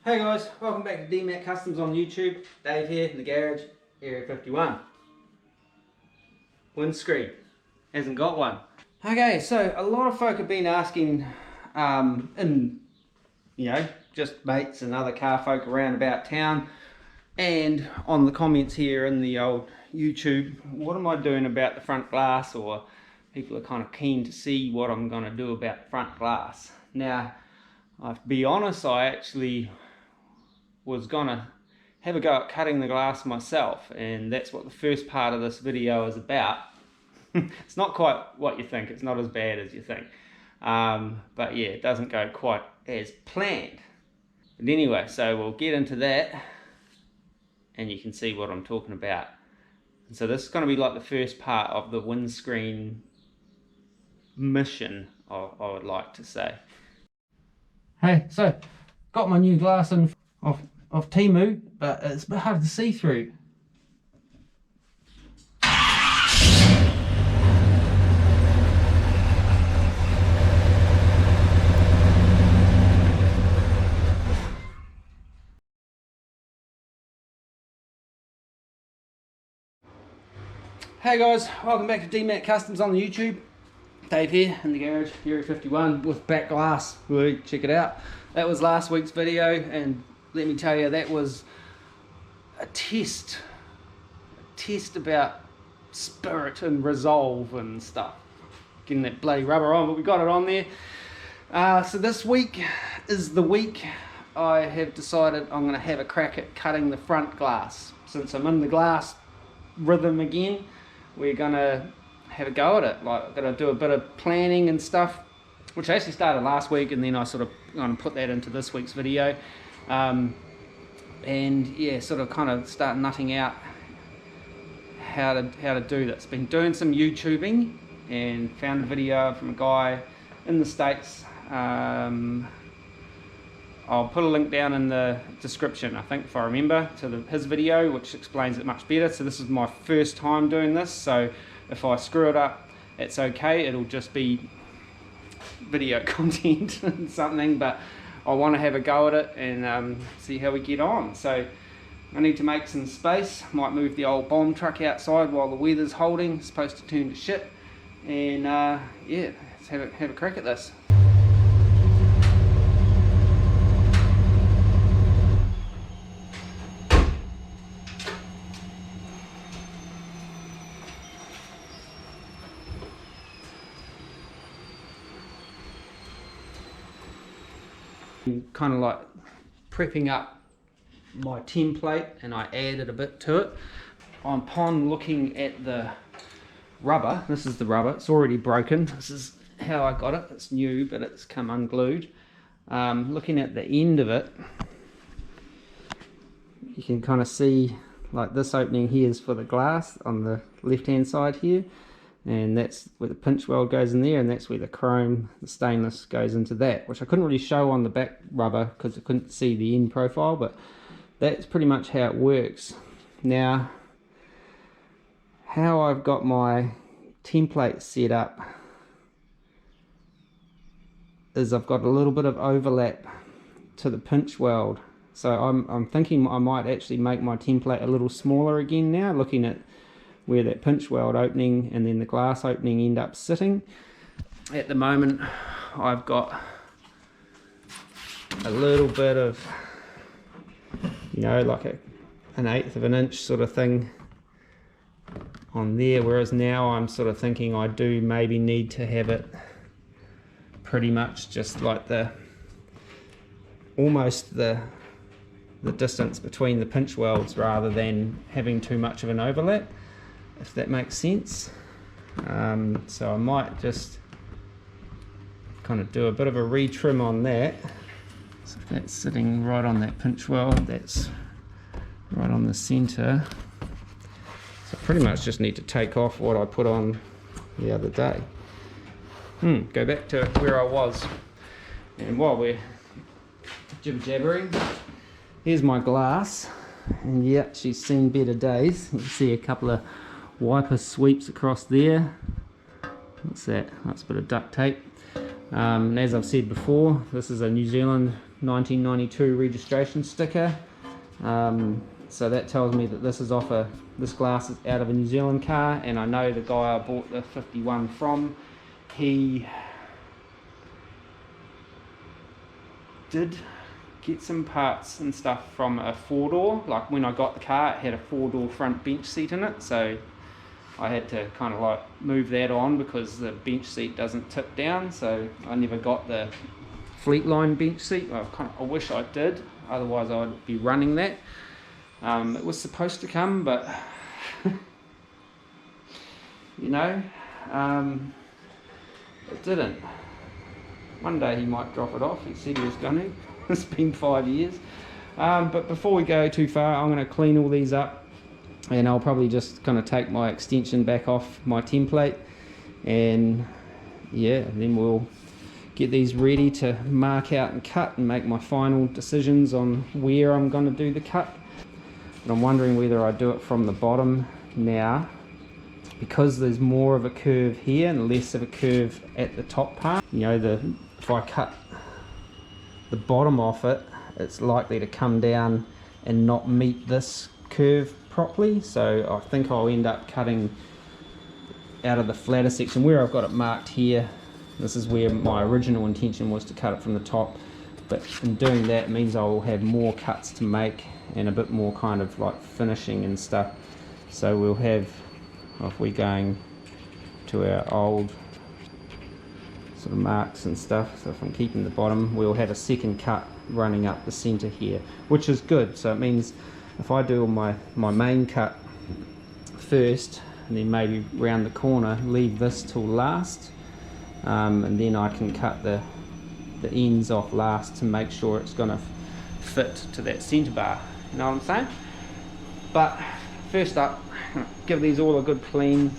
Hey guys, welcome back to DMAC Kustoms on YouTube. Dave here in the garage, Area 51. Windscreen, hasn't got one. Okay, so a lot of folk have been asking, just mates and other car folk around about town, and on the comments here in the old YouTube, what am I doing about the front glass, or people are kind of keen to see what I'm going to do about the front glass. Now, I have to be honest, I actually was gonna have a go at cutting the glass myself, and that's what the first part of this video is about. It's not quite what you think, it's not as bad as you think, but yeah, it doesn't go quite as planned. But anyway, so we'll get into that and you can see what I'm talking about. And so this is going to be like the first part of the windscreen mission, I would like to say. Hey, so got my new glass in off Temu, but it's a bit hard to see through. Hey guys, welcome back to DMAC Kustoms on the YouTube. Dave here in the garage, Area 51 with back glass. Check it out. That was last week's video, and let me tell you, that was a test about spirit and resolve and stuff. Getting that bloody rubber on, but we got it on there. So this week is the week I have decided I'm going to have a crack at cutting the front glass. Since I'm in the glass rhythm again, we're going to have a go at it. Like, I'm going to do a bit of planning and stuff, which I actually started last week, and then I sort of going to put that into this week's video. And yeah, sort of kind of start nutting out how to do this. Been doing some YouTubing and found a video from a guy in the States. I'll put a link down in the description, I think, if I remember, to his video, which explains it much better. So this is my first time doing this, so if I screw it up, it's okay. It'll just be video content and something, but I want to have a go at it and see how we get on. So I need to make some space. Might move the old bomb truck outside while the weather's holding. It's supposed to turn to shit. And yeah, let's have a crack at this. Kind of like prepping up my template, and I added a bit to it. Upon looking at the rubber, this is the rubber, it's already broken. This is how I got it. It's new, but it's come unglued. Looking at the end of it, you can kind of see like this opening here is for the glass on the left hand side here, and that's where the pinch weld goes in there, and that's where the chrome, the stainless, goes into that, which I couldn't really show on the back rubber because I couldn't see the end profile, but that's pretty much how it works. Now, how I've got my template set up is I've got a little bit of overlap to the pinch weld, so I'm thinking I might actually make my template a little smaller again now, looking at where that pinch weld opening and then the glass opening end up sitting. At the moment I've got a little bit of, you know, like an 1/8 of an inch sort of thing on there, whereas now I'm sort of thinking I do maybe need to have it pretty much just like almost the distance between the pinch welds, rather than having too much of an overlap, if that makes sense. So I might just kind of do a bit of a retrim on that. So if that's sitting right on that pinch weld, that's right on the center. So I pretty much just need to take off what I put on the other day. Go back to where I was. And while we're jibber-jabbering, here's my glass. And yeah, she's seen better days. You can see a couple of wiper sweeps across there. What's that? That's a bit of duct tape. And as I've said before, this is a New Zealand 1992 registration sticker. So that tells me that this glass is out of a New Zealand car, and I know the guy I bought the 51 from, he did get some parts and stuff from a 4-door. Like when I got the car, it had a 4-door front bench seat in it, so I had to kind of like move that on because the bench seat doesn't tip down, so I never got the Fleetline bench seat. I wish I did, otherwise I'd be running that. It was supposed to come, but you know, it didn't. One day he might drop it off. He said he was going to. It's been 5 years. But before we go too far, I'm going to clean all these up, and I'll probably just kind of take my extension back off my template, and yeah, then we'll get these ready to mark out and cut and make my final decisions on where I'm going to do the cut. But I'm wondering whether I do it from the bottom now, because there's more of a curve here and less of a curve at the top part. You know, if I cut the bottom off it, it's likely to come down and not meet this curve properly. So I think I'll end up cutting out of the flatter section where I've got it marked here. This is where my original intention was to cut it from the top, but in doing that means I will have more cuts to make and a bit more kind of like finishing and stuff. So we'll have, if we're going to our old sort of marks and stuff, so if I'm keeping the bottom, we'll have a second cut running up the center here, which is good. So it means if I do my main cut first and then maybe round the corner, leave this till last, and then I can cut the ends off last to make sure it's going to fit to that center bar. You know what I'm saying? But first up, give these all a good clean,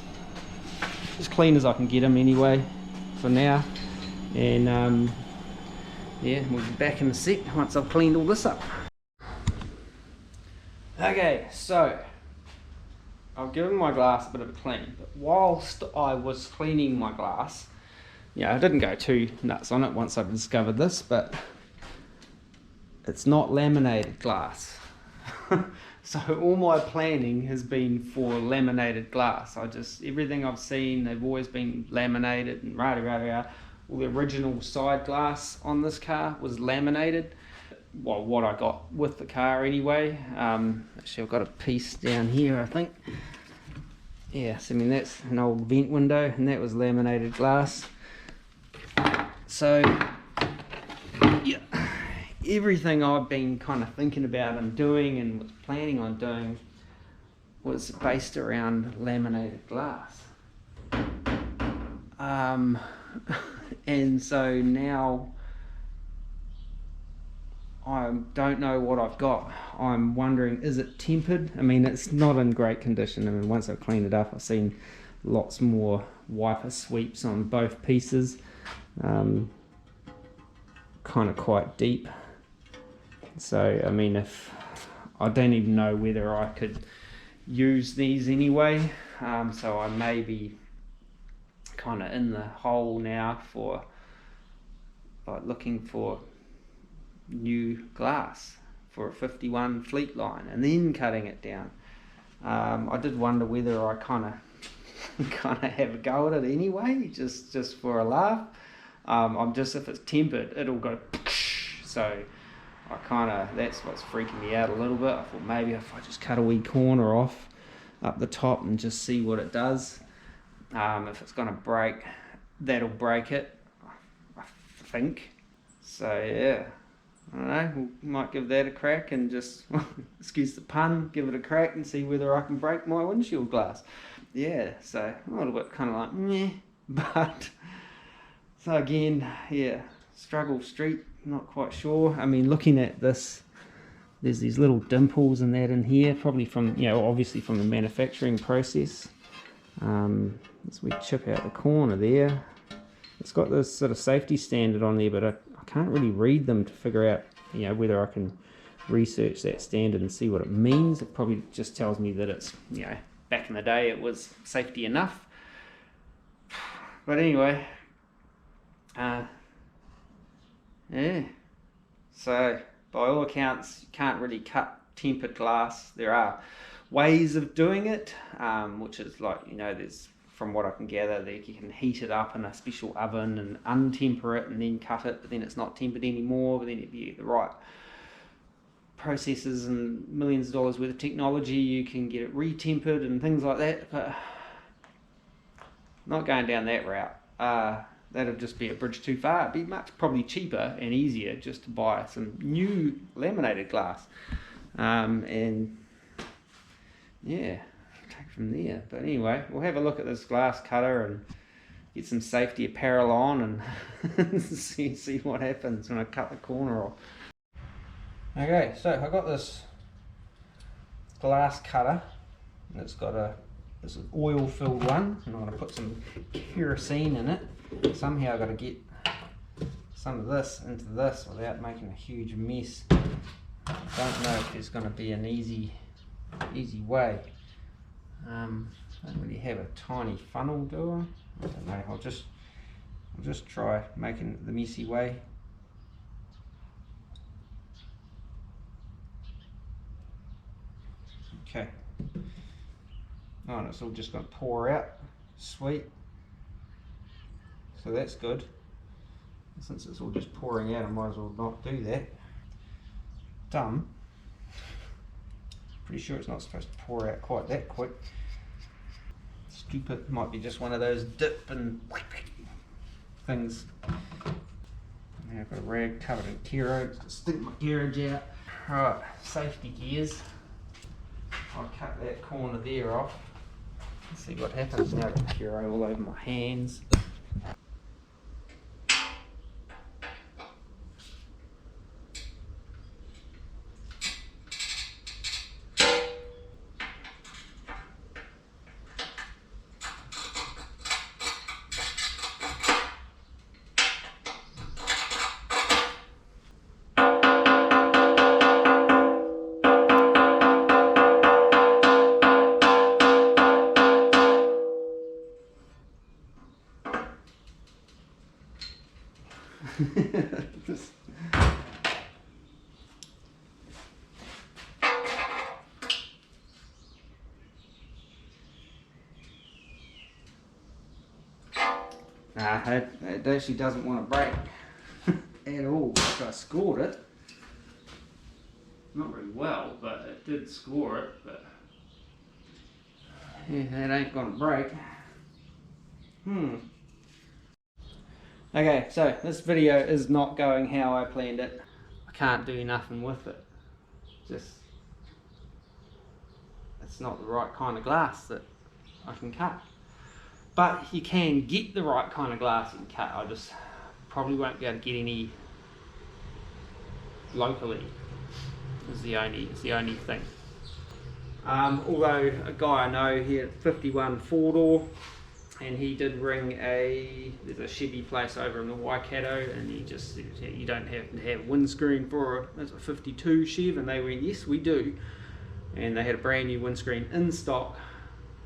as clean as I can get them anyway for now, and yeah, we'll be back in a sec once I've cleaned all this up. Okay, so I've given my glass a bit of a clean, but whilst I was cleaning my glass, yeah, I didn't go too nuts on it once I discovered this, but it's not laminated glass. So all my planning has been for laminated glass. Everything I've seen, they've always been laminated and rah-rah-rah. All the original side glass on this car was laminated. Well, what I got with the car anyway. Actually, I've got a piece down here, I think. Yes, I mean, that's an old vent window, and that was laminated glass. So, yeah, everything I've been kind of thinking about and doing and was planning on doing was based around laminated glass. And so now I don't know what I've got. I'm wondering, is it tempered? I mean, it's not in great condition. I mean, once I've cleaned it up, I've seen lots more wiper sweeps on both pieces. Kind of quite deep. So, I mean, I don't even know whether I could use these anyway. So I may be kind of in the hole now for like looking for new glass for a 51 Fleetline and then cutting it down. I did wonder whether I kind of have a go at it anyway, just for a laugh. If it's tempered, it'll go so that's what's freaking me out a little bit. I thought maybe if I just cut a wee corner off up the top and just see what it does. If it's going to break, that'll break it, I think. So yeah, I don't know, we might give that a crack and just, excuse the pun, give it a crack and see whether I can break my windshield glass. Yeah, so a little bit kind of like meh, but so again, yeah, struggle street, not quite sure. I mean, looking at this, there's these little dimples and that in here, probably from, obviously from the manufacturing process. As we chip out the corner there, it's got this sort of safety standard on there, but I can't really read them to figure out, whether I can research that standard and see what it means. It probably just tells me that it's, back in the day it was safety enough. But anyway, yeah, So by all accounts, you can't really cut tempered glass. There are ways of doing it, which is like, you know, there's, from what I can gather, that you can heat it up in a special oven and untemper it and then cut it, but then it's not tempered anymore. But then if you get the right processes and millions of dollars worth of technology, you can get it re-tempered and things like that. But not going down that route. That'd just be a bridge too far. It'd be much probably cheaper and easier just to buy some new laminated glass, and yeah, take from there. But anyway, we'll have a look at this glass cutter and get some safety apparel on and see what happens when I cut the corner off. Okay, so I got this glass cutter, and it's got this is oil filled one, and I'm going to put some kerosene in it. Somehow I've got to get some of this into this without making a huge mess. I don't know if there's going to be an easy way. I don't really have a tiny funnel, do I? I don't know. I'll just try making it the messy way. Okay. Oh, and it's all just going to pour out. Sweet. So that's good. Since it's all just pouring out, I might as well not do that. Dumb. Pretty sure it's not supposed to pour out quite that quick. Stupid. Might be just one of those dip and things. Now I've got a rag covered in Kero. It's going to stick my garage out. Right, safety gears. I'll cut that corner there off. Let's see what happens now. I've got Kero all over my hands. Nah, it actually doesn't want to break at all. So I scored it. Not very well, but it did score it. But yeah, it ain't gonna break. Okay, so this video is not going how I planned it. I can't do nothing with it. Just, it's not the right kind of glass that I can cut. But you can get the right kind of glass you can cut. I just probably won't be able to get any locally. Is the only thing. Although a guy I know here at 51 4-door, and he did ring there's a Chevy place over in the Waikato, and he just said, you don't have to have windscreen for a 52 Chev, and they went, yes we do. And they had a brand new windscreen in stock.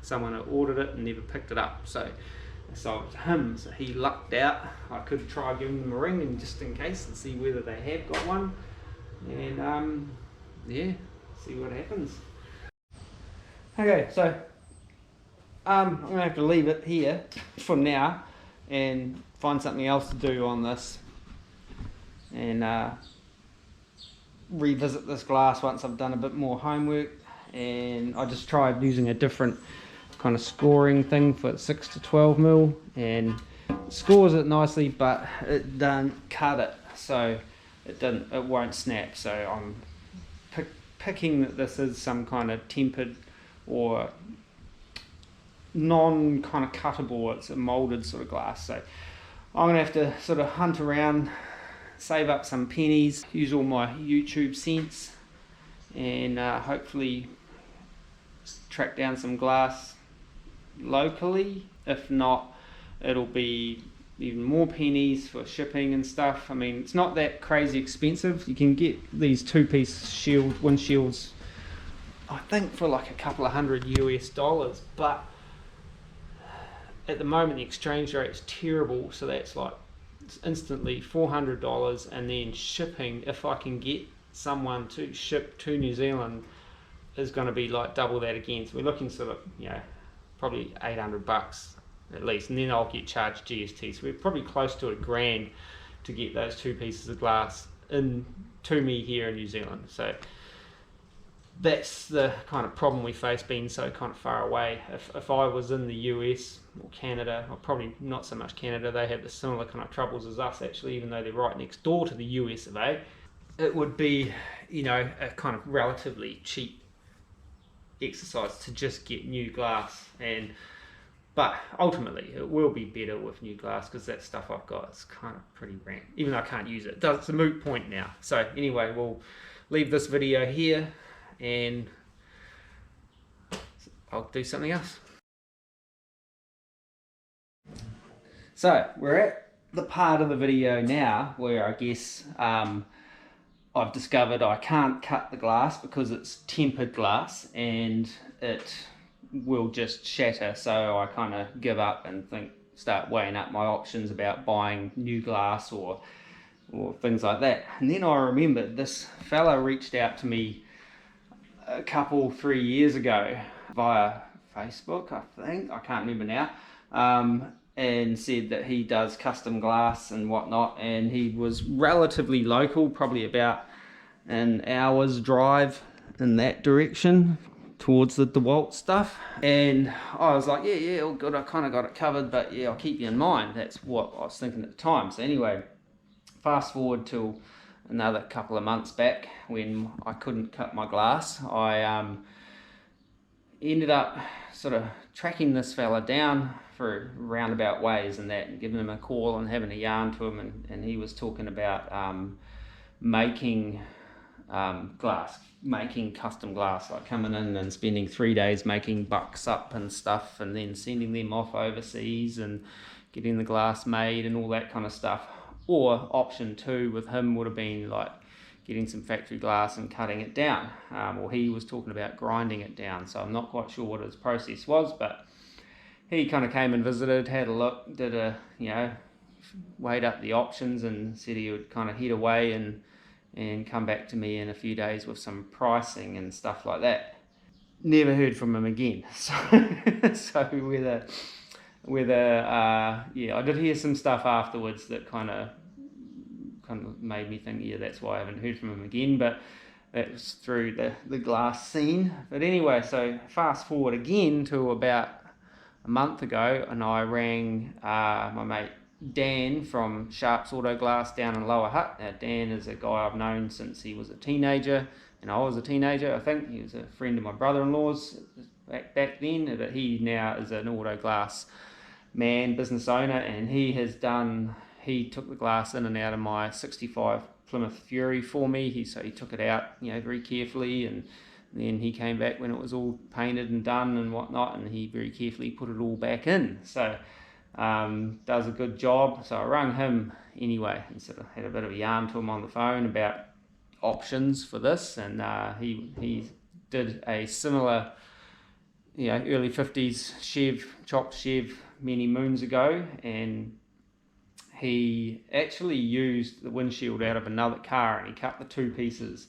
Someone had ordered it and never picked it up, so I sold it to him. So he lucked out. I could try giving them a ring, and just in case, and see whether they have got one, and yeah, see what happens. Okay, so I'm gonna have to leave it here for now and find something else to do on this, and revisit this glass once I've done a bit more homework. And I just tried using a different kind of scoring thing for 6 to 12 mil, and it scores it nicely, but it doesn't cut it, so it won't snap. So I'm picking that this is some kind of tempered or non kind of cuttable. It's a molded sort of glass, so I'm gonna have to sort of hunt around, save up some pennies, use all my YouTube cents, and hopefully track down some glass locally. If not, it'll be even more pennies for shipping and stuff. I mean, it's not that crazy expensive. You can get these 2-piece windshields, I think, for like a couple of $100 US, but at the moment the exchange rate is terrible, so that's like instantly $400, and then shipping, if I can get someone to ship to New Zealand, is going to be like double that again. So we're looking sort of, you know, probably $800 at least, and then I'll get charged GST. So we're probably close to $1,000 to get those 2 pieces of glass in to me here in New Zealand. So that's the kind of problem we face being so kind of far away. If I was in the US or Canada, or probably not so much Canada, they have the similar kind of troubles as us actually, even though they're right next door to the US of A, it would be, you know, a kind of relatively cheap exercise to just get new glass. But ultimately it will be better with new glass, because that stuff I've got is kind of pretty rank, even though I can't use it. It's a moot point now. So anyway, we'll leave this video here and I'll do something else. So we're at the part of the video now where I guess I've discovered I can't cut the glass because it's tempered glass and it will just shatter. So I kind of give up and start weighing up my options about buying new glass or things like that. And then I remembered this fella reached out to me a couple, 3 years ago via Facebook, I think, I can't remember now, and said that he does custom glass and whatnot, and he was relatively local, probably about an hour's drive in that direction towards the DeWalt stuff. And I was like, yeah, all good, I kind of got it covered, but yeah, I'll keep you in mind. That's what I was thinking at the time. So anyway, fast forward till another couple of months back when I couldn't cut my glass. I ended up sort of tracking this fella down for roundabout ways and that, and giving him a call and having a yarn to him, and he was talking about making making custom glass, like coming in and spending 3 days making bucks up and stuff, and then sending them off overseas and getting the glass made and all that kind of stuff. Or option 2 with him would have been like getting some factory glass and cutting it down, or he was talking about grinding it down. So I'm not quite sure what his process was, but he kind of came and visited, had a look, did a, you know, weighed up the options and said he would kind of head away and come back to me in a few days with some pricing and stuff like that. Never heard from him again. So whether yeah, I did hear some stuff afterwards that kind of made me think, yeah, that's why I haven't heard from him again, but that was through the glass scene. But anyway, so fast forward again to about a month ago, and I rang my mate Dan from Sharp's Auto Glass down in Lower Hutt. Now Dan is a guy I've known since he was a teenager, and I was a teenager. I think he was a friend of my brother-in-law's back then, but he now is an auto glass man, business owner, and he took the glass in and out of my 65 Plymouth Fury for me. So he took it out, you know, very carefully, and then he came back when it was all painted and done and whatnot, and he very carefully put it all back in. So does a good job. So I rang him anyway and sort of had a bit of a yarn to him on the phone about options for this, and he did a similar, you know, early 50s chopped Chev many moons ago, and he actually used the windshield out of another car, and he cut the 2 pieces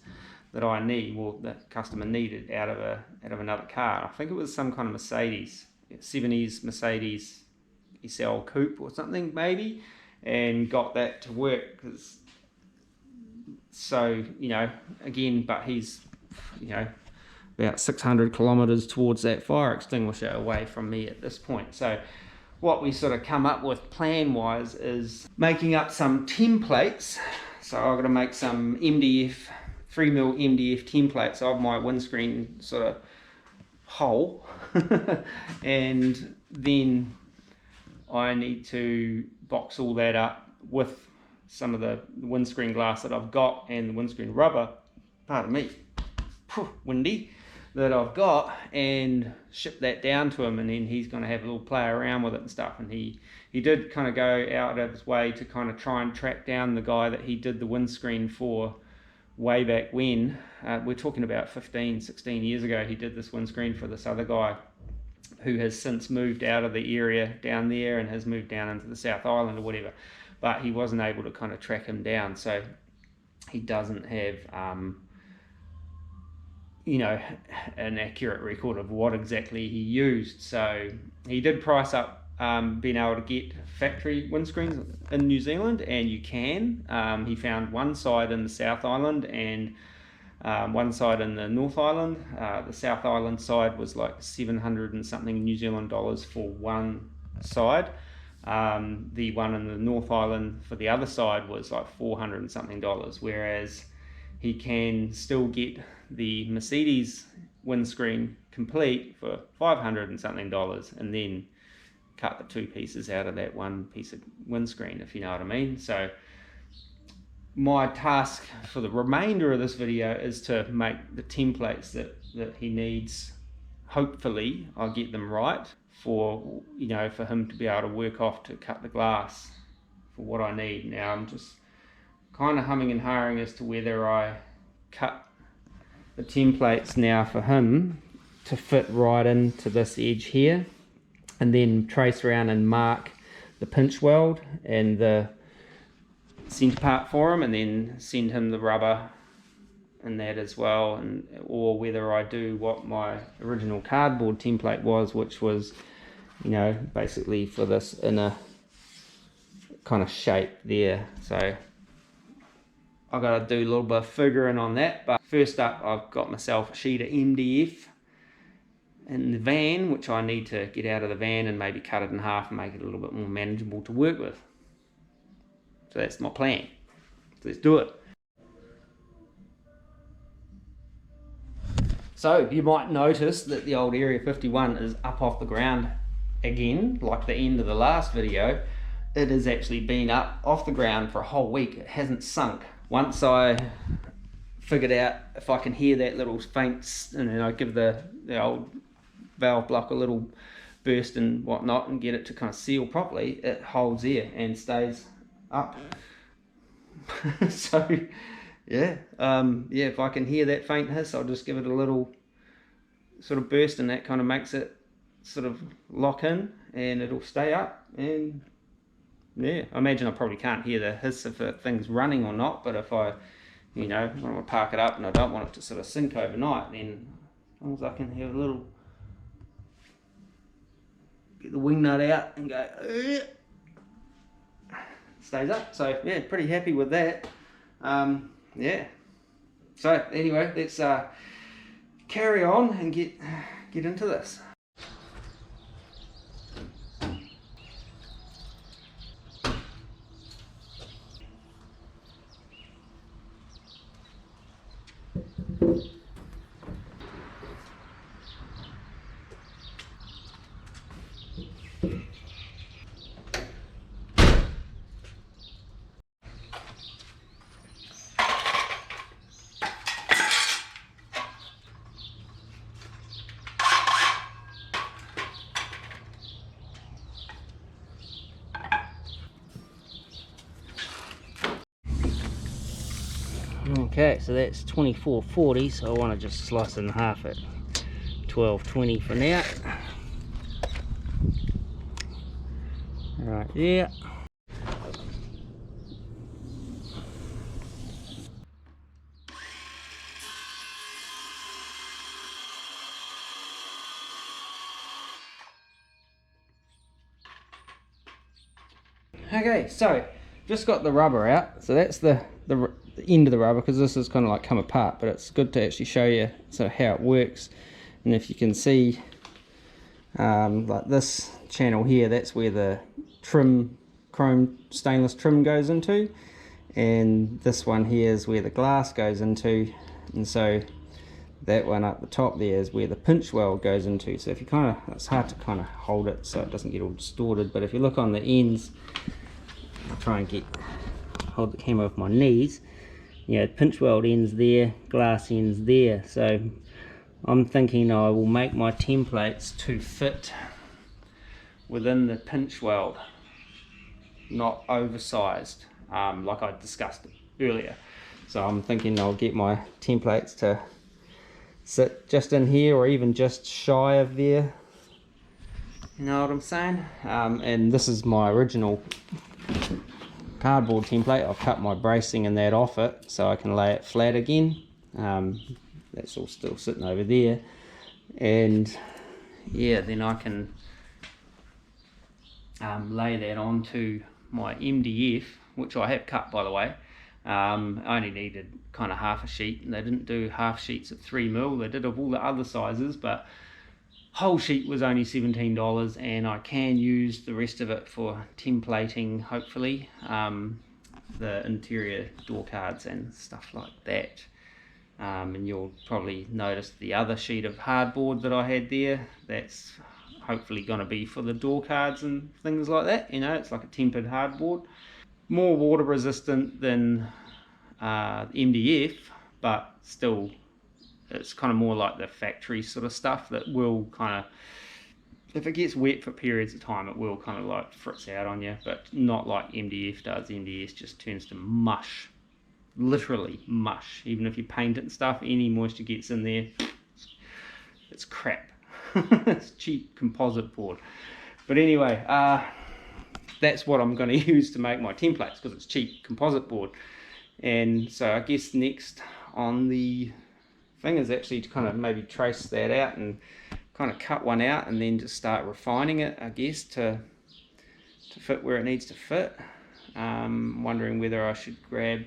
that I need, well, the customer needed, out of another car. I think it was some kind of Mercedes, 70s Mercedes SL coupe or something maybe, and got that to work. So, you know, again, but he's, you know, about 600 kilometers towards that fire extinguisher away from me at this point. So what we sort of come up with plan wise is making up some templates. So I've got to make some MDF, 3mm MDF templates of my windscreen sort of hole and then I need to box all that up with some of the windscreen glass that I've got and the windscreen rubber, pardon me, windy, that I've got, and ship that down to him, and then he's going to have a little play around with it and stuff. And he did kind of go out of his way to kind of try and track down the guy that he did the windscreen for way back when. We're talking about 15, 16 years ago. He did this windscreen for this other guy who has since moved out of the area down there and has moved down into the South Island or whatever. but he wasn't able to kind of track him down, so he doesn't have you know, an accurate record of what exactly he used. So he did price up being able to get factory windscreens in New Zealand, and you can. He found one side in the South Island and one side in the North Island. The South Island side was like 700 and something New Zealand dollars for one side. The one in the North Island for the other side was like 400 and something dollars, whereas he can still get the Mercedes windscreen complete for 500 and something dollars, and then cut the two pieces out of that one piece of windscreen, if you know what I mean. So my task for the remainder of this video is to make the templates that he needs. Hopefully I'll get them right for, you know, for him to be able to work off to cut the glass for what I need. Now I'm just kind of humming and hawing as to whether I cut the templates now for him to fit right into this edge here, and then trace around and mark the pinch weld and the center part for him, and then send him the rubber and that as well, and or whether I do what my original cardboard template was, which was, you know, basically for this inner kind of shape there. So I've got to do a little bit of figuring on that, but first up I've got myself a sheet of MDF in the van, which I need to get out of the van and maybe cut it in half and make it a little bit more manageable to work with. So that's my plan. So let's do it. So you might notice that the old Area 51 is up off the ground again, like the end of the last video. It has actually been up off the ground for a whole week. It hasn't sunk. Once I figured out if I can hear that little faint, and then I give the old valve block a little burst and whatnot and get it to kind of seal properly, it holds air and stays up. So yeah, if I can hear that faint hiss, I'll just give it a little sort of burst, and that kind of makes it sort of lock in and it'll stay up. And yeah, I imagine I probably can't hear the hiss if the thing's running or not, but if I, you know, when I park it up and I don't want it to sort of sink overnight, then as long as I can have a little, get the wing nut out and go, stays up. So yeah, pretty happy with that. Yeah, so anyway, let's carry on and get into this. Okay, so that's 24.40, so I want to just slice it in half at 12.20 for now. Right there. Okay, so just got the rubber out, so that's the end of the rubber, because this has kind of like come apart, but it's good to actually show you sort of how it works. And if you can see, like this channel here, that's where the trim, chrome stainless trim goes into, and this one here is where the glass goes into, and so that one up the top there is where the pinch weld goes into. So if you kind of, it's hard to kind of hold it so it doesn't get all distorted, but if you look on the ends, I'll try and hold the camera with my knees. Yeah, pinch weld ends there, glass ends there. So I'm thinking I will make my templates to fit within the pinch weld, not oversized, like I discussed earlier. So I'm thinking I'll get my templates to sit just in here, or even just shy of there. You know what I'm saying? And this is my original cardboard template. I've cut my bracing and that off it so I can lay it flat again. That's all still sitting over there, and yeah, then I can lay that onto my MDF, which I have cut, by the way. I only needed kind of half a sheet, and they didn't do half sheets at 3mm. They did of all the other sizes, but whole sheet was only $17, and I can use the rest of it for templating, hopefully, the interior door cards and stuff like that. And you'll probably notice the other sheet of hardboard that I had there. That's hopefully going to be for the door cards and things like that. You know, it's like a tempered hardboard, more water resistant than MDF, but still it's kind of more like the factory sort of stuff that will kind of, if it gets wet for periods of time, it will kind of like fritz out on you, but not like MDF does. MDF just turns to mush, literally mush. Even if you paint it and stuff, any moisture gets in there, it's crap. It's cheap composite board. But anyway, that's what I'm going to use to make my templates, because it's cheap composite board. And so I guess next on the thing is actually to kind of maybe trace that out and kind of cut one out, and then just start refining it, I guess, to fit where it needs to fit. Wondering whether I should grab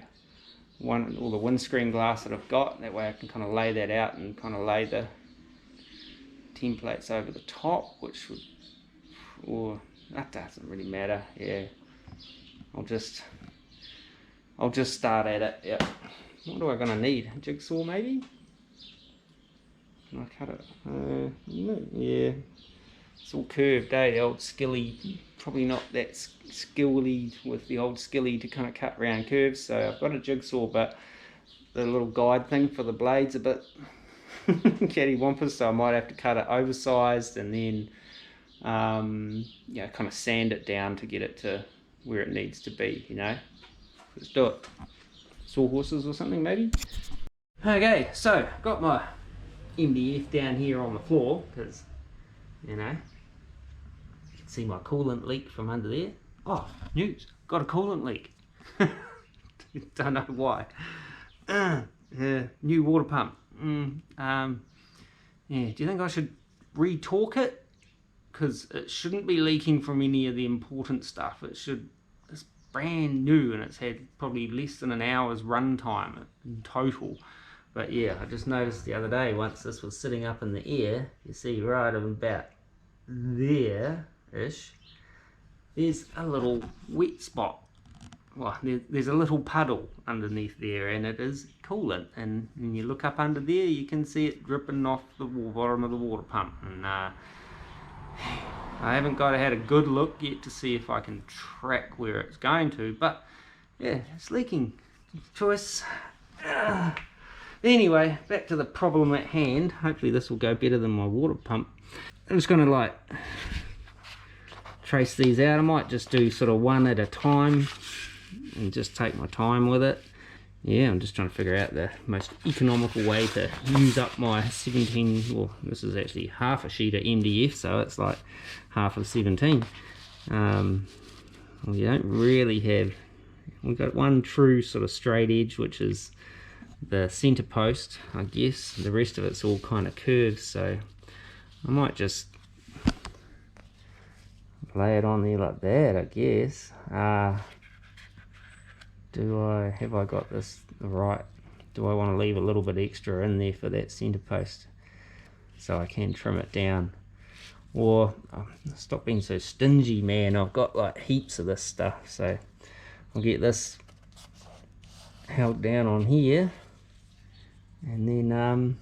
all the windscreen glass that I've got, that way I can kind of lay that out and kind of lay the templates over the top, which would, or that doesn't really matter. Yeah, I'll just start at it. Yeah. What do I gonna need? A jigsaw maybe? Can I cut it? No, yeah. It's all curved, eh? The old skilly. Probably not that skilly with the old skilly to kind of cut round curves. So I've got a jigsaw, but the little guide thing for the blade's a bit cattywampus, so I might have to cut it oversized and then yeah, kind of sand it down to get it to where it needs to be, you know. Let's do it. Sawhorses or something maybe. Okay, so got my MDF down here on the floor, because you know, you can see my coolant leak from under there. Oh, news, got a coolant leak. Don't know why. New water pump. Yeah, do you think I should re-torque it? Because it shouldn't be leaking from any of the important stuff. It's brand new, and it's had probably less than an hour's run time in total. But yeah, I just noticed the other day, once this was sitting up in the air, you see right about there-ish, there's a little wet spot. Well, there's a little puddle underneath there, and it is coolant. And when you look up under there, you can see it dripping off the bottom of the water pump. And I haven't had a good look yet to see if I can track where it's going to, but yeah, it's leaking. Choice. Anyway, back to the problem at hand. Hopefully this will go better than my water pump. I'm just going to like trace these out. I might just do sort of one at a time and just take my time with it. Yeah, I'm just trying to figure out the most economical way to use up my 17, well, this is actually half a sheet of MDF, so it's like half of 17. We don't really have, we've got one true sort of straight edge, which is the center post, I guess. The rest of it's all kind of curved, so I might just lay it on there like that, I guess. Have I got this right? Do I want to leave a little bit extra in there for that center post so I can trim it down? Or stop being so stingy, man. I've got like heaps of this stuff, so I'll get this held down on here, and then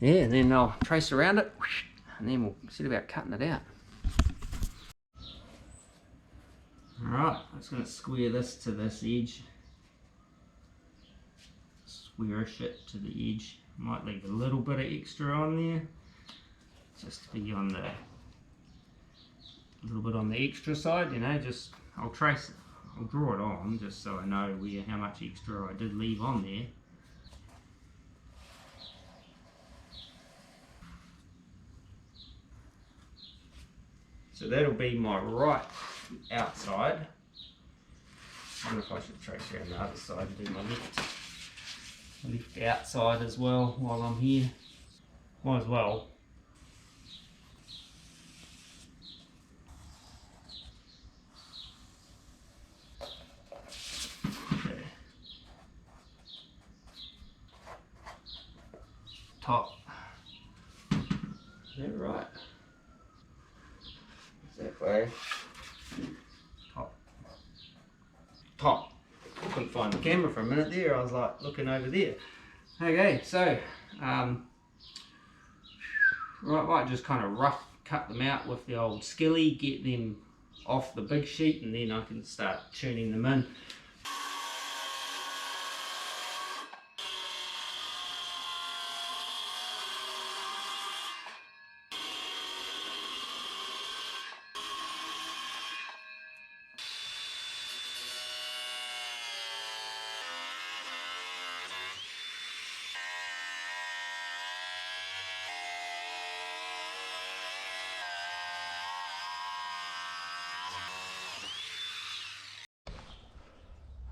yeah, and then I'll trace around it, and then we'll see about cutting it out. Alright, I'm just going to square this to this edge. Squarish it to the edge. Might leave a little bit of extra on there, just to be on the, a little bit on the extra side, you know. Just I'll trace it, I'll draw it on just so I know how much extra I did leave on there. So that'll be my right outside. I wonder if I should trace around the other side and do my left outside as well while I'm here. Might as well. Okay. Top. Is that right? That way. Top. I couldn't find the camera for a minute there. I was like looking over there. Okay, so might just kind of rough cut them out with the old skilly, get them off the big sheet, and then I can start tuning them in.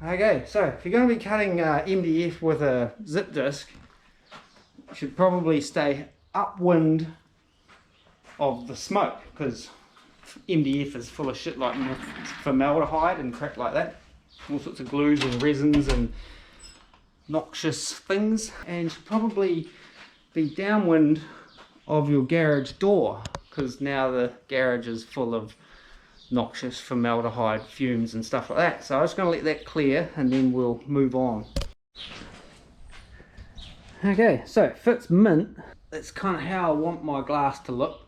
Okay, so if you're going to be cutting MDF with a zip disc, you should probably stay upwind of the smoke, because MDF is full of shit like formaldehyde and crap like that, all sorts of glues and resins and noxious things, and should probably be downwind of your garage door, because now the garage is full of noxious formaldehyde fumes and stuff like that. So I'm just going to let that clear and then we'll move on. Okay, so it fits mint. That's kind of how I want my glass to look.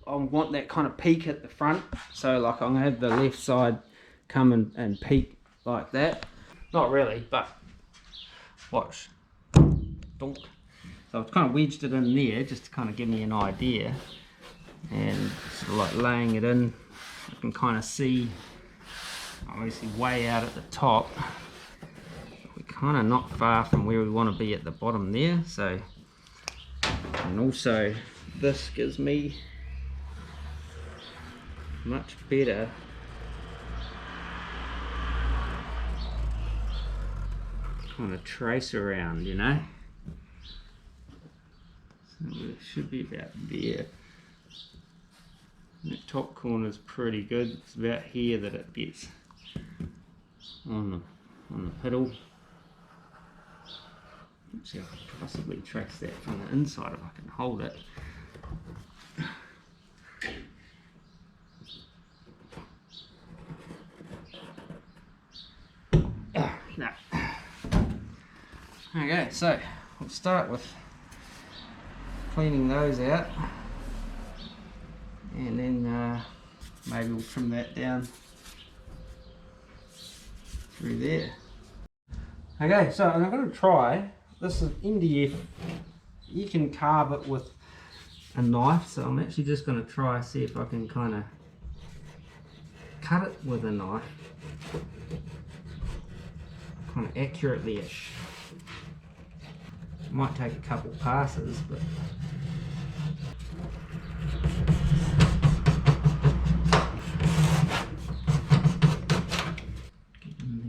I want that kind of peak at the front, so like I'm going to have the left side come and peak like that. Not really, but watch. Donk. So I've kind of wedged it in there just to kind of give me an idea, and sort of like laying it in. I can kind of see, obviously way out at the top, we're kind of not far from where we want to be at the bottom there. So, and also this gives me much better kind of trace around, you know. So it should be about there. That top corner is pretty good. It's about here that it gets on the pedal. Actually, I could possibly trace that from the inside if I can hold it. No. Okay, so we'll start with cleaning those out. And then maybe we'll trim that down through there. Okay, so I'm going to try, this is MDF, you can carve it with a knife, so I'm actually just going to try see if I can kind of cut it with a knife, kind of accurately-ish. It might take a couple passes, but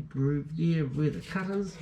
groove there where the cut is.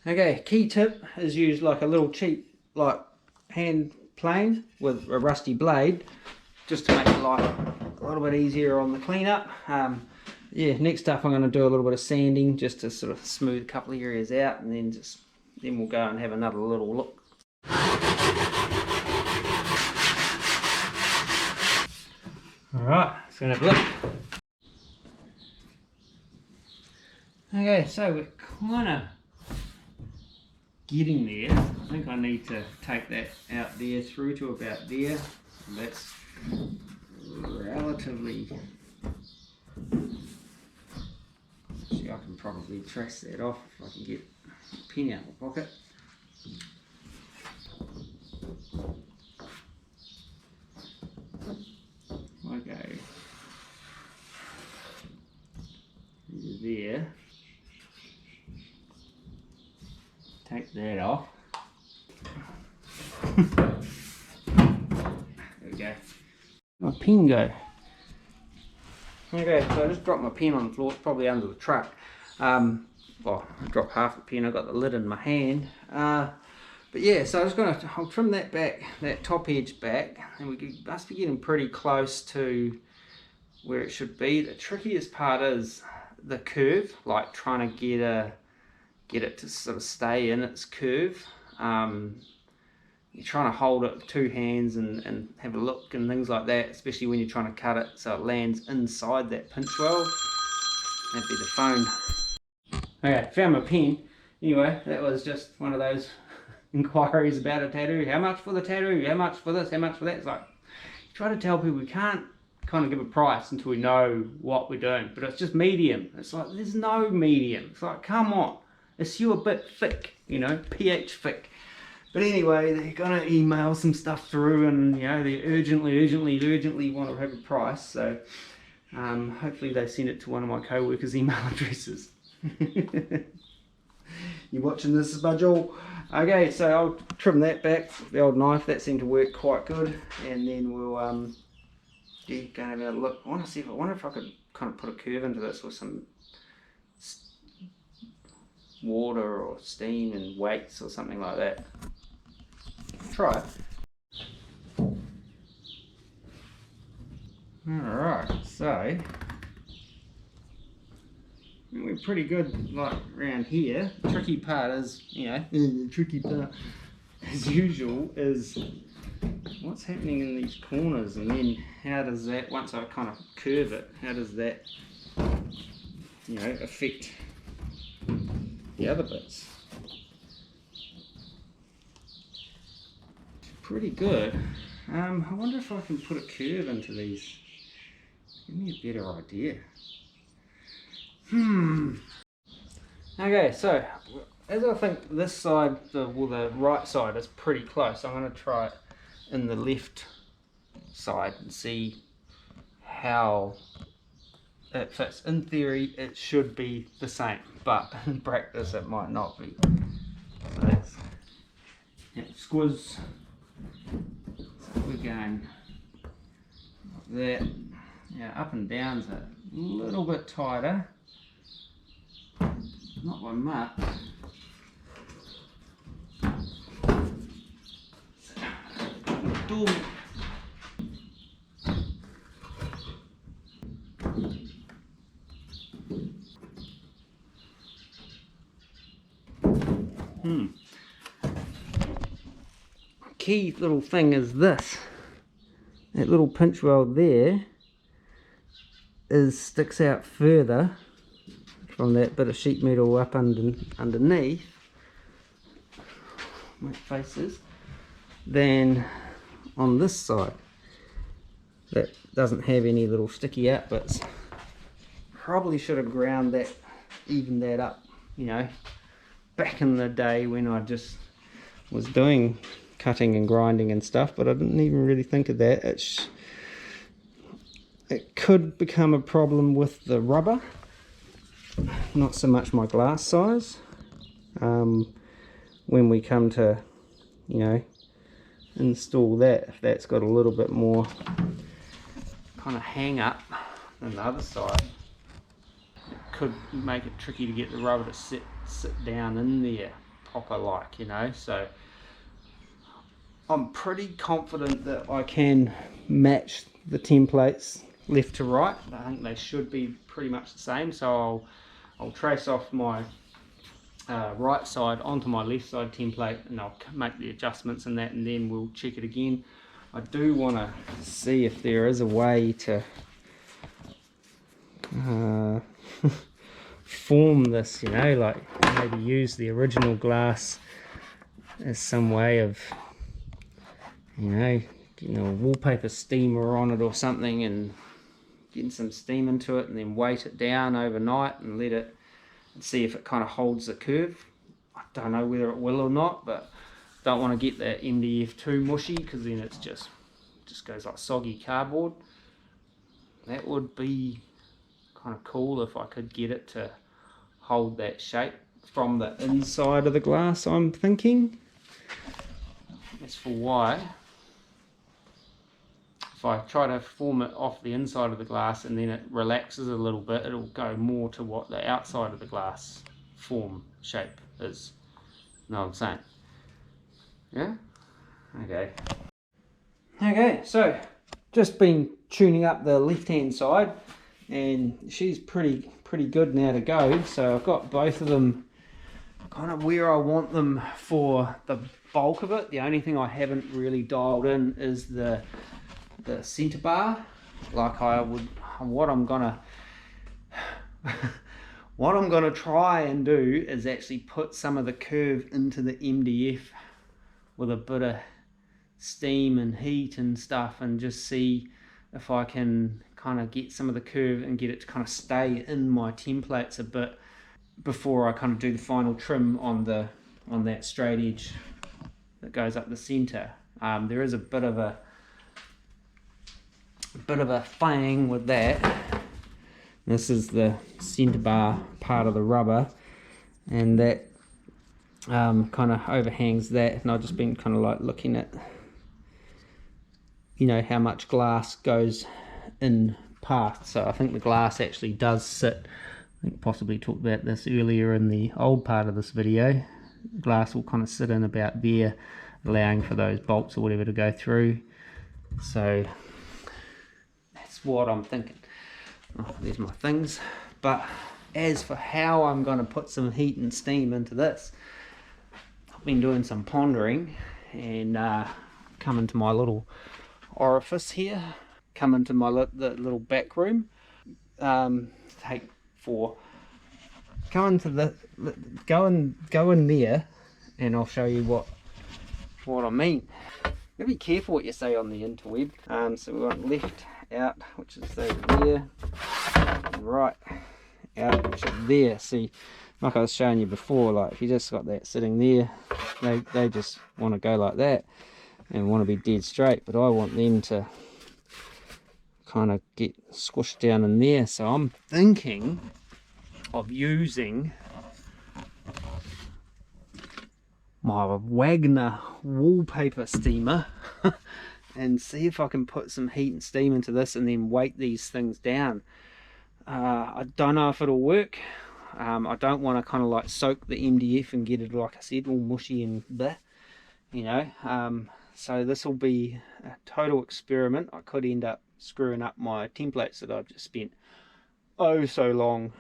Okay, key tip is use like a little cheap like hand plane with a rusty blade, just to make life a little bit easier on the cleanup. Yeah, next up I'm going to do a little bit of sanding just to sort of smooth a couple of areas out, and then we'll go and have another little look. Alright, let's go and have a look. Okay, so we're kind of getting there. I think I need to take that out there through to about there. So that's relatively Actually, I can probably trace that off if I can get a pin out of my pocket. Okay. There. Take that off. There we go. My pin go. Okay, so I just dropped my pen on the floor. It's probably under the truck. Well, I dropped half the pen. I got the lid in my hand. But yeah, so I'll trim that back, that top edge back, and we must be getting pretty close to where it should be. The trickiest part is the curve, like trying to get it to sort of stay in its curve. You're trying to hold it with two hands and have a look and things like that, especially when you're trying to cut it so it lands inside that pinch weld. That'd be the phone. Okay, found my pen. Anyway, that was just one of those inquiries about a tattoo. How much for the tattoo? How much for this? How much for that? It's like, you try to tell people we can't kind of give a price until we know what we're doing, but it's just medium. It's like, there's no medium. It's like, come on, it's you a bit thick, you know, pH thick. But anyway, they're gonna email some stuff through, and you know, they urgently want to have a price. So hopefully they send it to one of my co-workers' email addresses. You watching this, Budgel? Okay, so I'll trim that back, the old knife. That seemed to work quite good, and then we'll yeah, go and have a look. I wonder if I could kind of put a curve into this with some water or steam and weights or something like that. Try it. Alright, so we're pretty good like around here. The tricky part is, you know, the tricky part as usual is what's happening in these corners, and then how does that, once I kind of curve it, how does that, you know, affect the other bits. Pretty good. I wonder if I can put a curve into these. Give me a better idea. Okay, so as I think this side, the right side is pretty close, I'm going to try it in the left side and see how it fits. In theory, it should be the same, but in practice, it might not be. So that's squiz. So we're going like that. Yeah, up and down's a little bit tighter. Not by much. Key little thing is this. That little pinch weld there sticks out further from that bit of sheet metal up underneath my faces than on this side. That doesn't have any little sticky out bits. Probably should have ground that, evened that up, you know, back in the day when I just was doing cutting and grinding and stuff, but I didn't even really think of that. It could become a problem with the rubber, not so much my glass size, when we come to, you know, install that. If that's got a little bit more kind of hang up than the other side, it could make it tricky to get the rubber to sit down in there proper, like, you know. So I'm pretty confident that I can match the templates left to right. I think they should be pretty much the same, so I'll trace off my right side onto my left side template, and I'll make the adjustments in that, and then we'll check it again. I do want to see if there is a way to form this, you know, like maybe use the original glass as some way of, you know, getting a wallpaper steamer on it or something and getting some steam into it, and then weight it down overnight and let it see if it kind of holds the curve. I don't know whether it will or not, but don't want to get the MDF too mushy, because then it's just goes like soggy cardboard. That would be kind of cool if I could get it to hold that shape from the inside of the glass, I'm thinking. As for why, if I try to form it off the inside of the glass and then it relaxes a little bit, it'll go more to what the outside of the glass form shape is. Know what I'm saying? Yeah? Okay, so just been tuning up the left hand side, and she's pretty good now to go. So I've got both of them kind of where I want them for the bulk of it. The only thing I haven't really dialed in is the center bar. Like what I'm gonna try and do is actually put some of the curve into the MDF with a bit of steam and heat and stuff, and just see if I can kind of get some of the curve and get it to kind of stay in my templates a bit before I kind of do the final trim on that straight edge that goes up the center. There is a bit of a thing with that. This is the center bar part of the rubber, and that kind of overhangs that, and I've just been kind of like looking at, you know, how much glass goes in past. So I think the glass actually does sit, I think possibly talked about this earlier in the old part of this video, glass will kind of sit in about there, allowing for those bolts or whatever to go through. So that's what I'm thinking. Oh, there's my things. But as for how I'm going to put some heat and steam into this, I've been doing some pondering, and come into my little orifice here, come into my the little back room, go in there, and I'll show you what I mean. You gotta be careful what you say on the interweb. So we want left out, which is over there, and right out, which is there. See, like I was showing you before, like if you just got that sitting there, they just want to go like that and want to be dead straight, but I want them to kind of get squished down in there. So I'm thinking of using my Wagner wallpaper steamer and see if I can put some heat and steam into this and then weight these things down. I don't know if it'll work. I don't want to kind of like soak the MDF and get it, like I said, all mushy and bleh, you know. So this will be a total experiment. I could end up screwing up my templates that I've just spent oh so long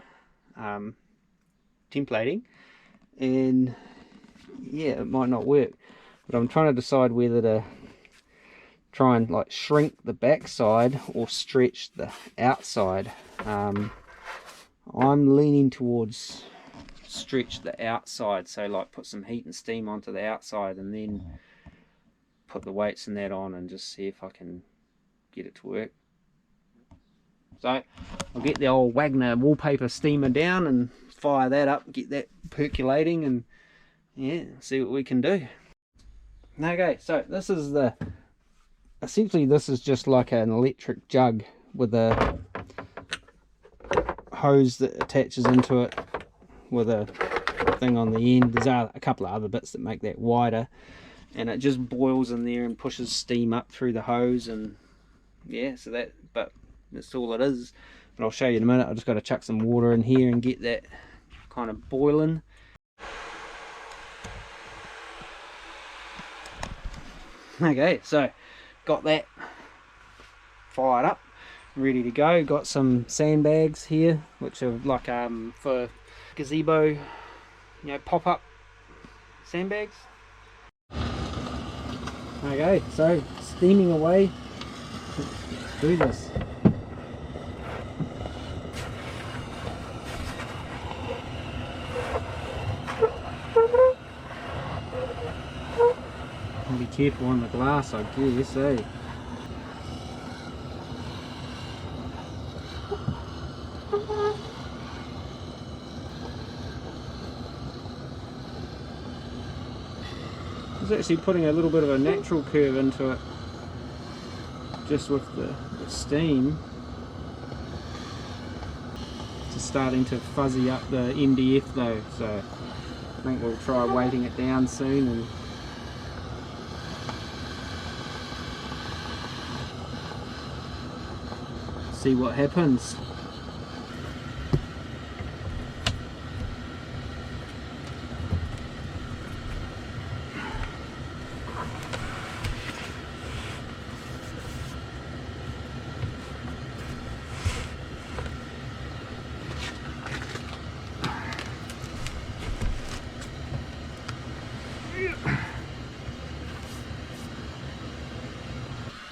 templating, and yeah, it might not work. But I'm trying to decide whether to try and like shrink the back side or stretch the outside. I'm leaning towards stretch the outside, so like put some heat and steam onto the outside and then put the weights and that on and just see if I can get it to work. So I'll get the old Wagner wallpaper steamer down and fire that up, get that percolating, and yeah, see what we can do. Okay, so this is essentially this is just like an electric jug with a hose that attaches into it with a thing on the end. There's a couple of other bits that make that wider, and it just boils in there and pushes steam up through the hose, and yeah, so but that's all it is. But I'll show you in a minute. I just got to chuck some water in here and get that kind of boiling. Okay, so got that fired up, ready to go. Got some sandbags here, which are like for gazebo, you know, pop-up sandbags. Okay, so steaming away. Let's do this. Be careful on the glass, I guess, eh? was actually putting a little bit of a natural curve into it just with the steam. It's starting to fuzzy up the MDF though, so I think we'll try weighting it down soon and see what happens.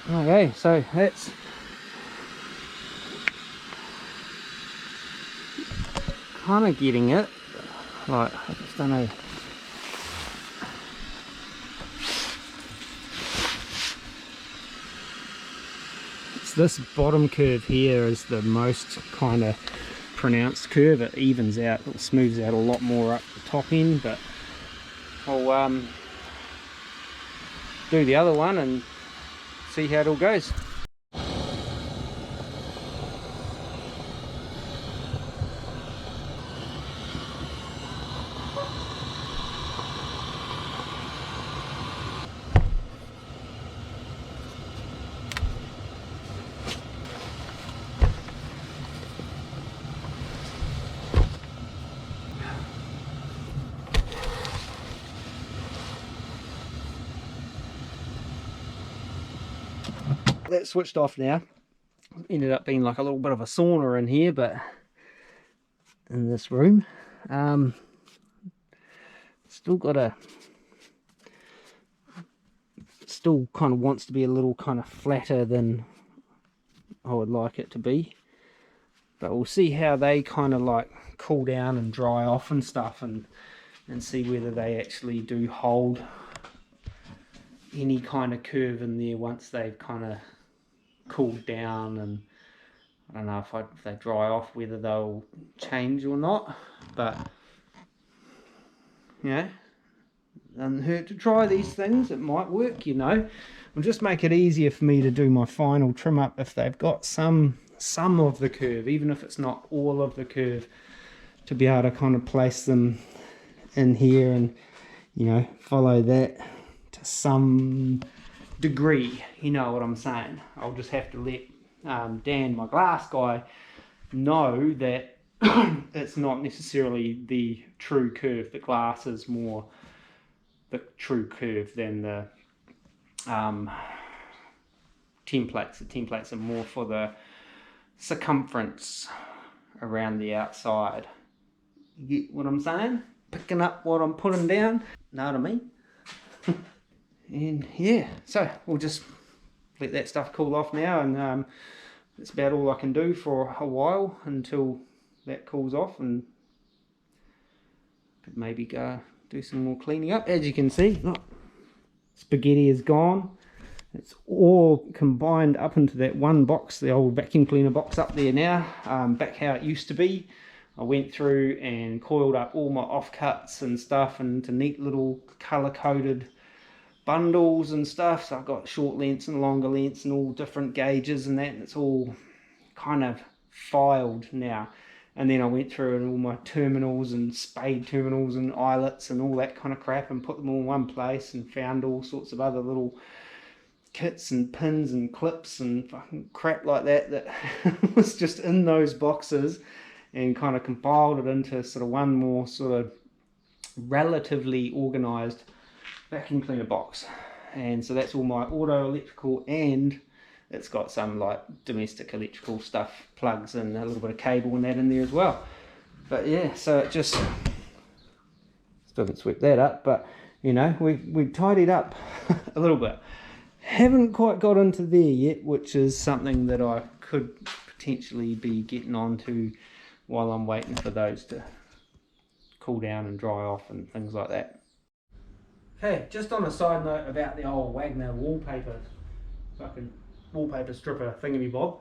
Okay, so that's kind of getting it. Like, I just don't know. It's this bottom curve here is the most kind of pronounced curve. It evens out, it smooths out a lot more up the top end, but I'll do the other one and see how it all goes. That's switched off now. Ended up being like a little bit of a sauna in here, but in this room, still kind of wants to be a little kind of flatter than I would like it to be, but we'll see how they kind of like cool down and dry off and stuff, and see whether they actually do hold any kind of curve in there once they've kind of cooled down. And I don't know if they dry off whether they'll change or not, but you know, doesn't hurt to try these things. It might work, you know. It'll just make it easier for me to do my final trim up if they've got some of the curve, even if it's not all of the curve, to be able to kind of place them in here and, you know, follow that to some degree, you know what I'm saying. I'll just have to let Dan, my glass guy, know that it's not necessarily the true curve. The glass is more the true curve than the templates. The templates are more for the circumference around the outside. You get what I'm saying? Picking up what I'm putting down, know what I mean? And yeah, so we'll just let that stuff cool off now, and that's about all I can do for a while until that cools off, and maybe go do some more cleaning up. As you can see, look, spaghetti is gone. It's all combined up into that one box, the old vacuum cleaner box up there now, back how it used to be. I went through and coiled up all my offcuts and stuff into neat little colour-coded bundles and stuff. So I've got short lengths and longer lengths and all different gauges and that, and it's all kind of filed now. And then I went through and all my terminals and spade terminals and eyelets and all that kind of crap and put them all in one place, and found all sorts of other little kits and pins and clips and fucking crap like that was just in those boxes, and kind of compiled it into sort of one more sort of relatively organized vacuum cleaner box. And so that's all my auto electrical, and it's got some like domestic electrical stuff, plugs and a little bit of cable and that in there as well. But yeah, so it just doesn't sweep that up, but you know, we tidied up a little bit. Haven't quite got into there yet, which is something that I could potentially be getting onto while I'm waiting for those to cool down and dry off and things like that. Okay, just on a side note about the old Wagner wallpaper, fucking wallpaper stripper thingamy-bob.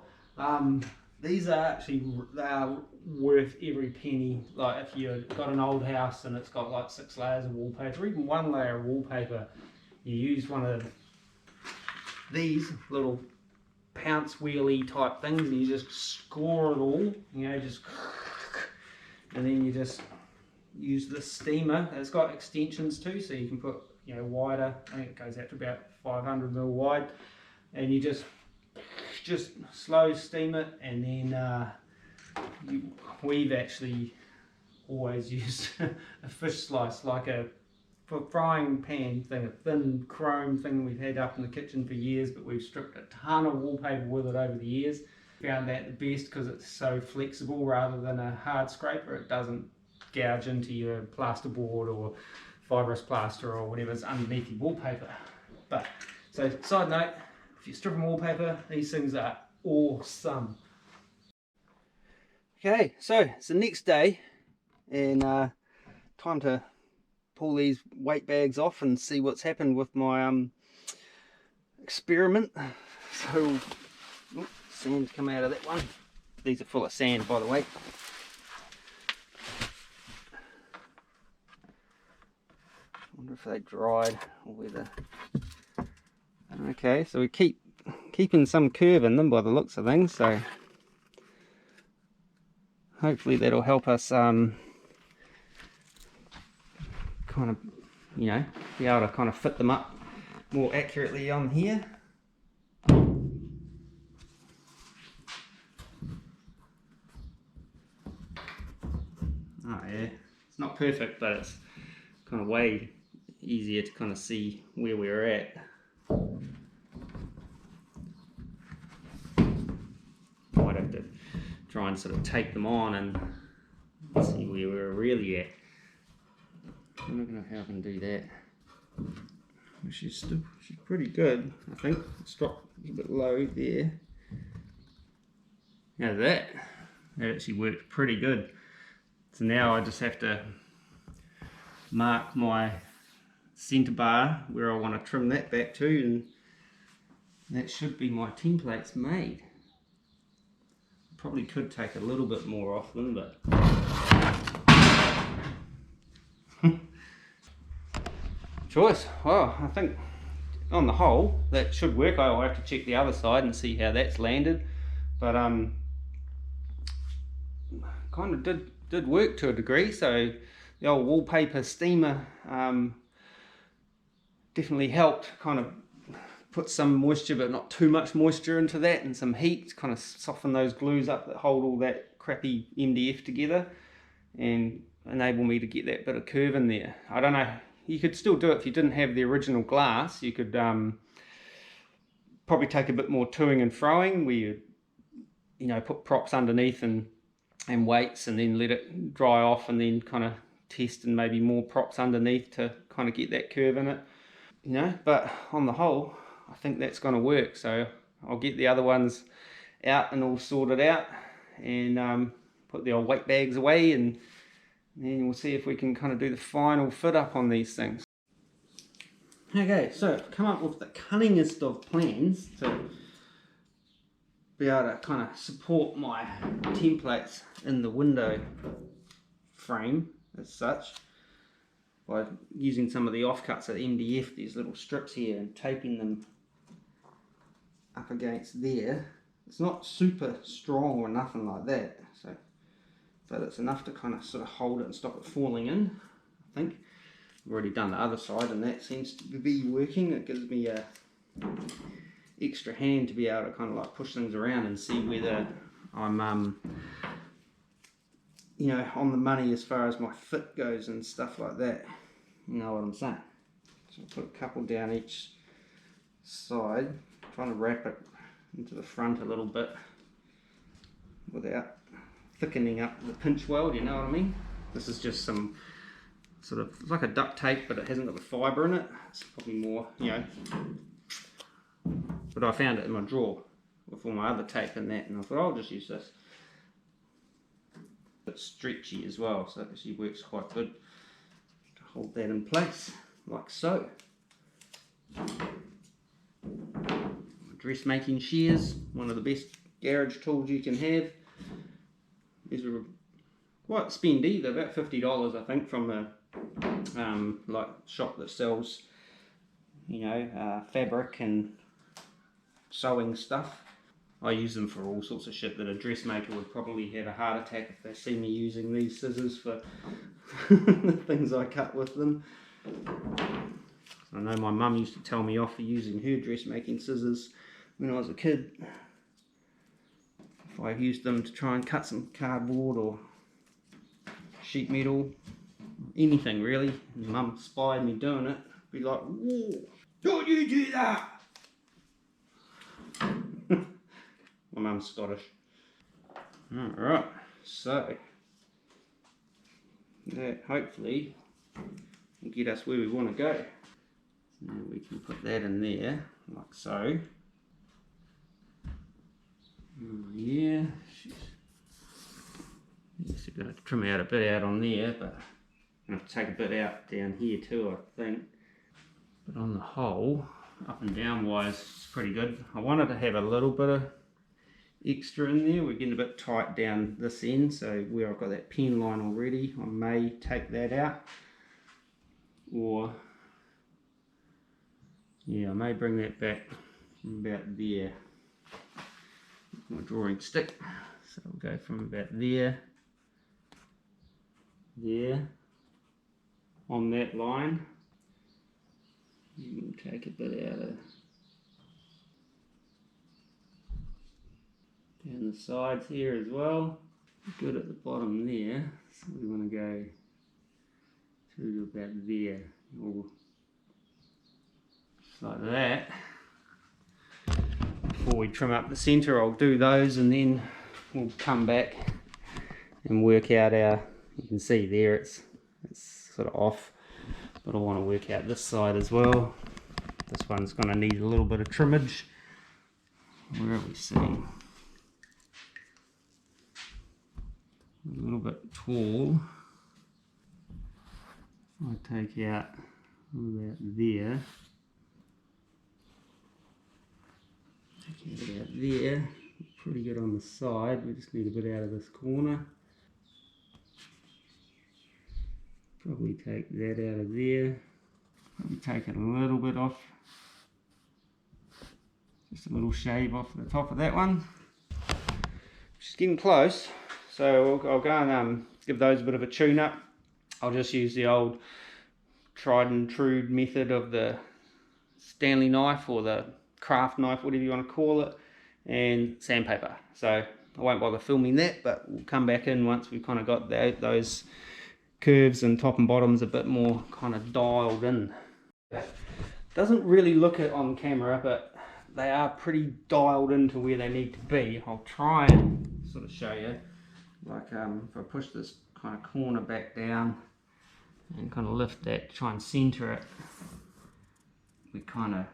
These are actually, they are worth every penny. Like if you've got an old house and it's got like 6 layers of wallpaper, even 1 layer of wallpaper you use one of these little pounce wheelie type things, and you just score it all, you know, just, and then you just use the steamer. It's got extensions too, so you can put, you know, wider. I think it goes out to about 500mm wide, and you just slow steam it, and then we've actually always used a fish slice, like a frying pan thing, a thin chrome thing we've had up in the kitchen for years, but we've stripped a ton of wallpaper with it over the years. Found that the best because it's so flexible rather than a hard scraper. It doesn't gouge into your plasterboard or fibrous plaster or whatever's underneath your wallpaper. But so, side note, if you're stripping wallpaper, these things are awesome. Okay, so it's the next day, and time to pull these weight bags off and see what's happened with my experiment. So, sand's come out of that one. These are full of sand, by the way. I wonder if they dried or whether. Okay, so we keeping some curve in them by the looks of things, so hopefully that'll help us kind of, you know, be able to kind of fit them up more accurately on here. Oh yeah, it's not perfect, but it's kind of way easier to kind of see where we're at. Might have to try and sort of tape them on and see where we're really at. I don't know how I can do that. She's pretty good, I think. It's dropped a bit low there. Now that actually worked pretty good. So now I just have to mark my center bar where I want to trim that back to, and that should be my templates made. Probably could take a little bit more off them, but choice. Well, I think on the whole that should work. I'll have to check the other side and see how that's landed, but kind of did work to a degree. So the old wallpaper steamer definitely helped kind of put some moisture, but not too much moisture into that, and some heat to kind of soften those glues up that hold all that crappy MDF together and enable me to get that bit of curve in there. I don't know, you could still do it if you didn't have the original glass. You could probably take a bit more toing and froing, where you know, put props underneath and weights, and then let it dry off, and then kind of test and maybe more props underneath to kind of get that curve in it, you know. But on the whole, I think that's going to work. So I'll get the other ones out and all sorted out, and put the old weight bags away, and then we'll see if we can kind of do the final fit up on these things. Okay, so I've come up with the cunningest of plans to be able to kind of support my templates in the window frame as such, by using some of the offcuts of MDF, these little strips here, and taping them up against there. It's not super strong or nothing like that, so, but it's enough to kind of sort of hold it and stop it falling in, I think. I've already done the other side, and that seems to be working. It gives me a extra hand to be able to kind of like push things around and see whether I'm you know, on the money as far as my fit goes and stuff like that. You know what I'm saying? So I'll put a couple down each side, trying to wrap it into the front a little bit without thickening up the pinch weld, you know what I mean? This is just some sort of, it's like a duct tape, but it hasn't got the fibre in it. It's probably more, you know, but I found it in my drawer with all my other tape and that, and I thought I'll just use this. It's stretchy as well, so it actually works quite good to hold that in place, like so. Dressmaking shears, one of the best garage tools you can have. These are quite spendy. They're about $50, I think, from a like shop that sells you know, fabric and sewing stuff. I use them for all sorts of shit that a dressmaker would probably have a heart attack if they see me using these scissors for the things I cut with them. I know my mum used to tell me off for using her dressmaking scissors when I was a kid. If I used them to try and cut some cardboard or sheet metal, anything really, and Mum spied me doing it, be like, "Whoa, don't you do that!" My mum's Scottish. Alright, so that hopefully will get us where we want to go. So now we can put that in there, like so. Yeah, just going to trim out a bit out on there, but I'm going to take a bit out down here too, I think. But on the whole, up and down wise, it's pretty good. I wanted to have a little bit of extra in there. We're getting a bit tight down this end, so where I've got that pen line already, I may take that out, or yeah, I may bring that back from about there. My drawing stick, so we'll go from about there, on that line. You can take a bit out of down the sides here as well. Good at the bottom there, so we want to go through to about there, or just like that. Before we trim up the centre, I'll do those and then we'll come back and work out our, you can see there it's sort of off, but I want to work out this side as well. This one's going to need a little bit of trimmage. Where are we seeing? A little bit tall. I'll take out about there. Take it out there. Pretty good on the side. We just need a bit out of this corner. Probably take that out of there. Probably take it a little bit off. Just a little shave off the top of that one. Just getting close. So I'll go and give those a bit of a tune up. I'll just use the old tried and true method of the Stanley knife or the craft knife, whatever you want to call it, and sandpaper. So I won't bother filming that, but we'll come back in once we've kind of got those curves and top and bottoms a bit more kind of dialed in. Doesn't really look it on camera, but they are pretty dialed into where they need to be. I'll try and sort of show you. Like if I push this kind of corner back down and kind of lift that, try and center it, we're kind of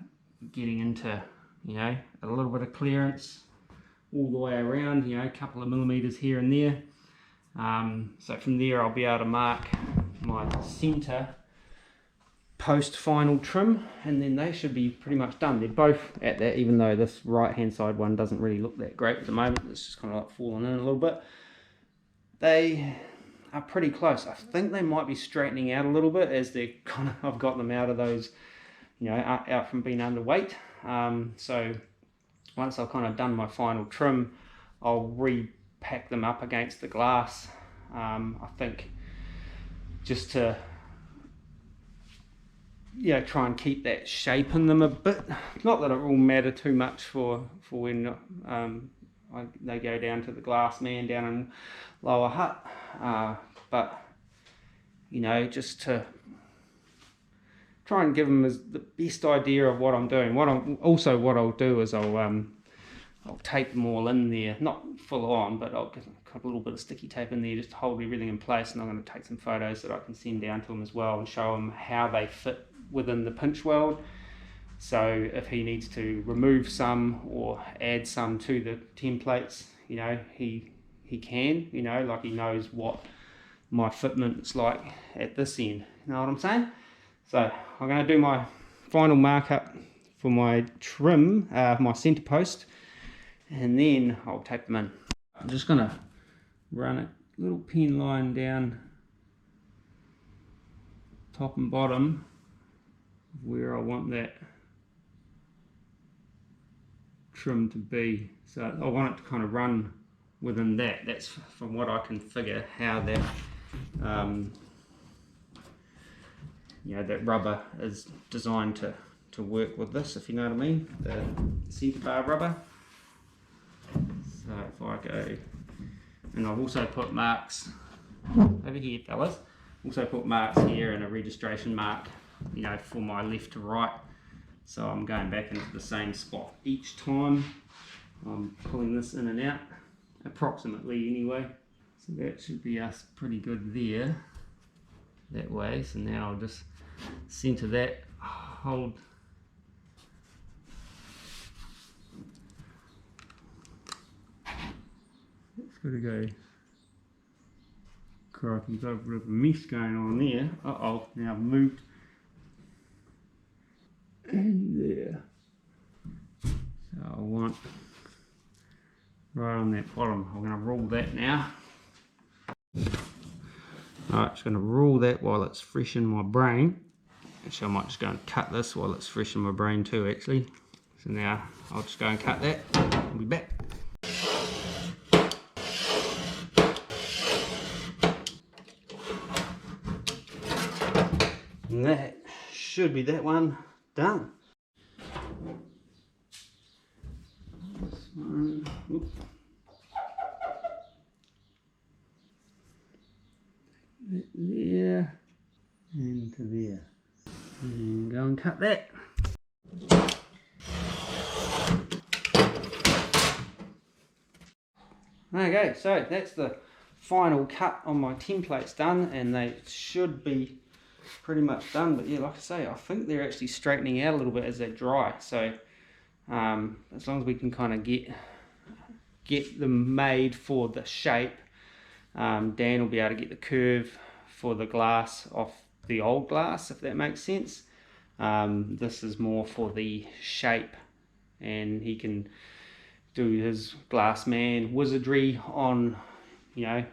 getting into, you know, a little bit of clearance all the way around, you know, a couple of millimeters here and there. So from there I'll be able to mark my center post final trim, and then they should be pretty much done. They're both at that, even though this right hand side one doesn't really look that great at the moment. It's just kind of like falling in a little bit. They are pretty close. I think they might be straightening out a little bit as they're kind of, I've got them out of those, you know, out from being underweight. So once I've kind of done my final trim, I'll repack them up against the glass. I think just to, yeah, try and keep that shape in them a bit. Not that it will matter too much for when they go down to the glass man down in Lower Hutt, but you know, just to try and give them the best idea of what I'm doing. What I'll do is I'll tape them all in there, not full on, but I'll get a little bit of sticky tape in there just to hold everything in place, and I'm going to take some photos that I can send down to him as well and show him how they fit within the pinch weld. So if he needs to remove some or add some to the templates, you know, he can, you know, like he knows what my fitment's like at this end. You know what I'm saying? So I'm going to do my final markup for my trim, my center post, and then I'll tape them in. I'm just going to run a little pen line down top and bottom where I want that trim to be. So I want it to kind of run within that. That's from what I can figure how that that rubber is designed to work with this, if you know what I mean, the centre bar rubber. So if I go, and I've also put marks over here, fellas, also put marks here and a registration mark, for my left to right. So I'm going back into the same spot each time I'm pulling this in and out, approximately anyway. So that should be us pretty good there, that way. So now I'll just center that, hold. It's got to go. Crikey, got a bit of a mess going on there. Uh-oh, now I've moved. And there. So I want right on that bottom. I'm going to rule that now. Alright, just going to rule that while it's fresh in my brain. Actually, I might just go and cut this while it's fresh in my brain too, actually. So now I'll just go and cut that. I'll be back. And that should be that one done. This one, oops. That there, and to there. And go and cut that. Okay, so that's the final cut on my templates done, and they should be pretty much done. But yeah, like I say, I think they're actually straightening out a little bit as they dry. So as long as we can kind of get them made for the shape, Dan will be able to get the curve for the glass off the old glass, if that makes sense. This is more for the shape, and he can do his glass man wizardry on how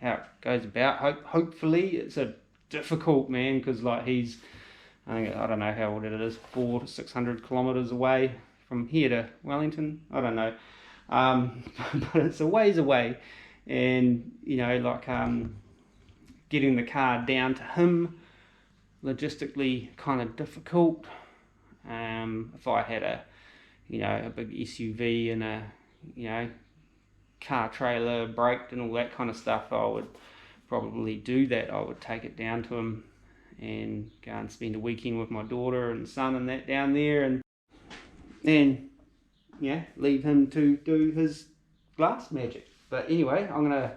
it goes about. Hopefully it's a difficult man, because like I don't know how old it is, 400 to 600 kilometers away from here to Wellington, I don't know, but it's a ways away, and getting the car down to him, logistically kind of difficult. If I had a big SUV and a car trailer braked and all that kind of stuff, I would probably do that. I would take it down to him and go and spend a weekend with my daughter and son and that down there, and then leave him to do his glass magic. But anyway, I'm gonna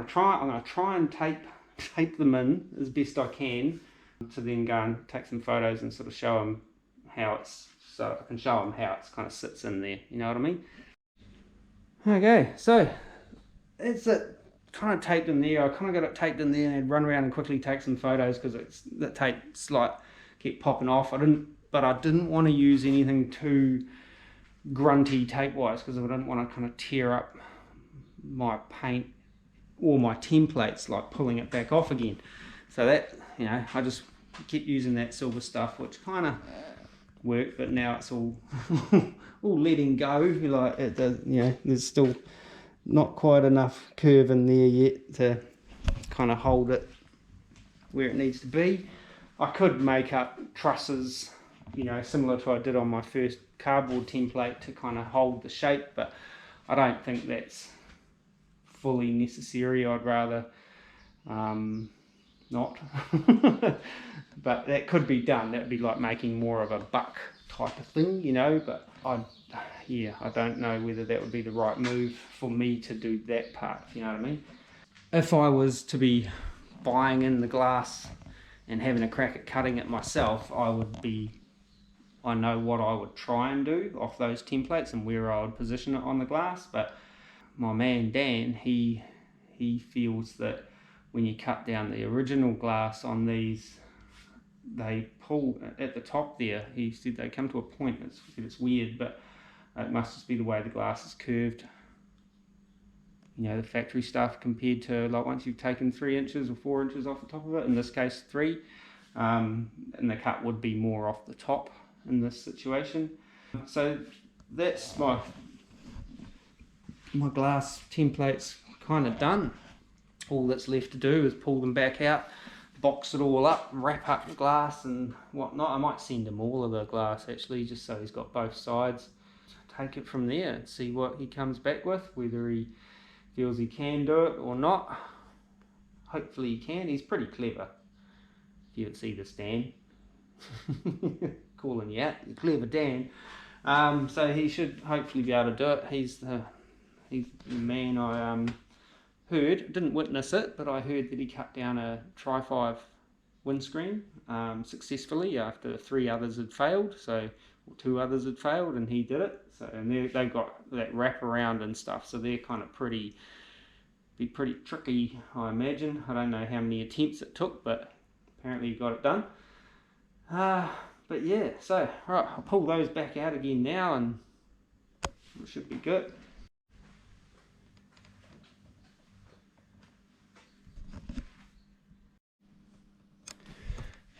try and tape them in as best I can, to then go and take some photos and sort of show him how it's, so I can show him how it's kind of sits in there, you know what I mean? Okay, so that's it, kind of taped in there. I kind of got it taped in there and run around and quickly take some photos, because the tape's like kept popping off. I didn't want to use anything too grunty tape wise, because I didn't want to kind of tear up my paint or my templates, like pulling it back off again. So that, I just kept using that silver stuff, which kind of worked, but now it's all all letting go. Like it does, there's still not quite enough curve in there yet to kind of hold it where it needs to be. I could make up trusses, similar to what I did on my first cardboard template, to kind of hold the shape, but I don't think that's fully necessary. I'd rather not. But that could be done. That would be like making more of a buck type of thing, but I don't know whether that would be the right move for me to do that part, if you know what I mean. If I was to be buying in the glass and having a crack at cutting it myself, I know what I would try and do off those templates and where I would position it on the glass. But my man Dan, he feels that when you cut down the original glass on these, they pull at the top there. He said they come to a point. It's weird, but it must just be the way the glass is curved. The factory stuff compared to like once you've taken 3 inches or 4 inches off the top of it. In this case, 3. and the cut would be more off the top in this situation. So that's my glass templates kind of done. All that's left to do is pull them back out, box it all up, wrap up the glass and whatnot. I might send him all of the glass actually, just so he's got both sides. Take it from there and see what he comes back with, whether he feels he can do it or not. Hopefully he can. He's pretty clever. If you see this Dan, calling you out, you're clever Dan. So he should hopefully be able to do it. He's the man I heard, didn't witness it, but I heard that he cut down a Tri-5 windscreen successfully after 3 others had failed, or 2 others had failed, and he did it. So, and they've got that wrap around and stuff, so they're kind of pretty tricky, I imagine. I don't know how many attempts it took, but apparently he got it done. But yeah, so right, I'll pull those back out again now, and it should be good.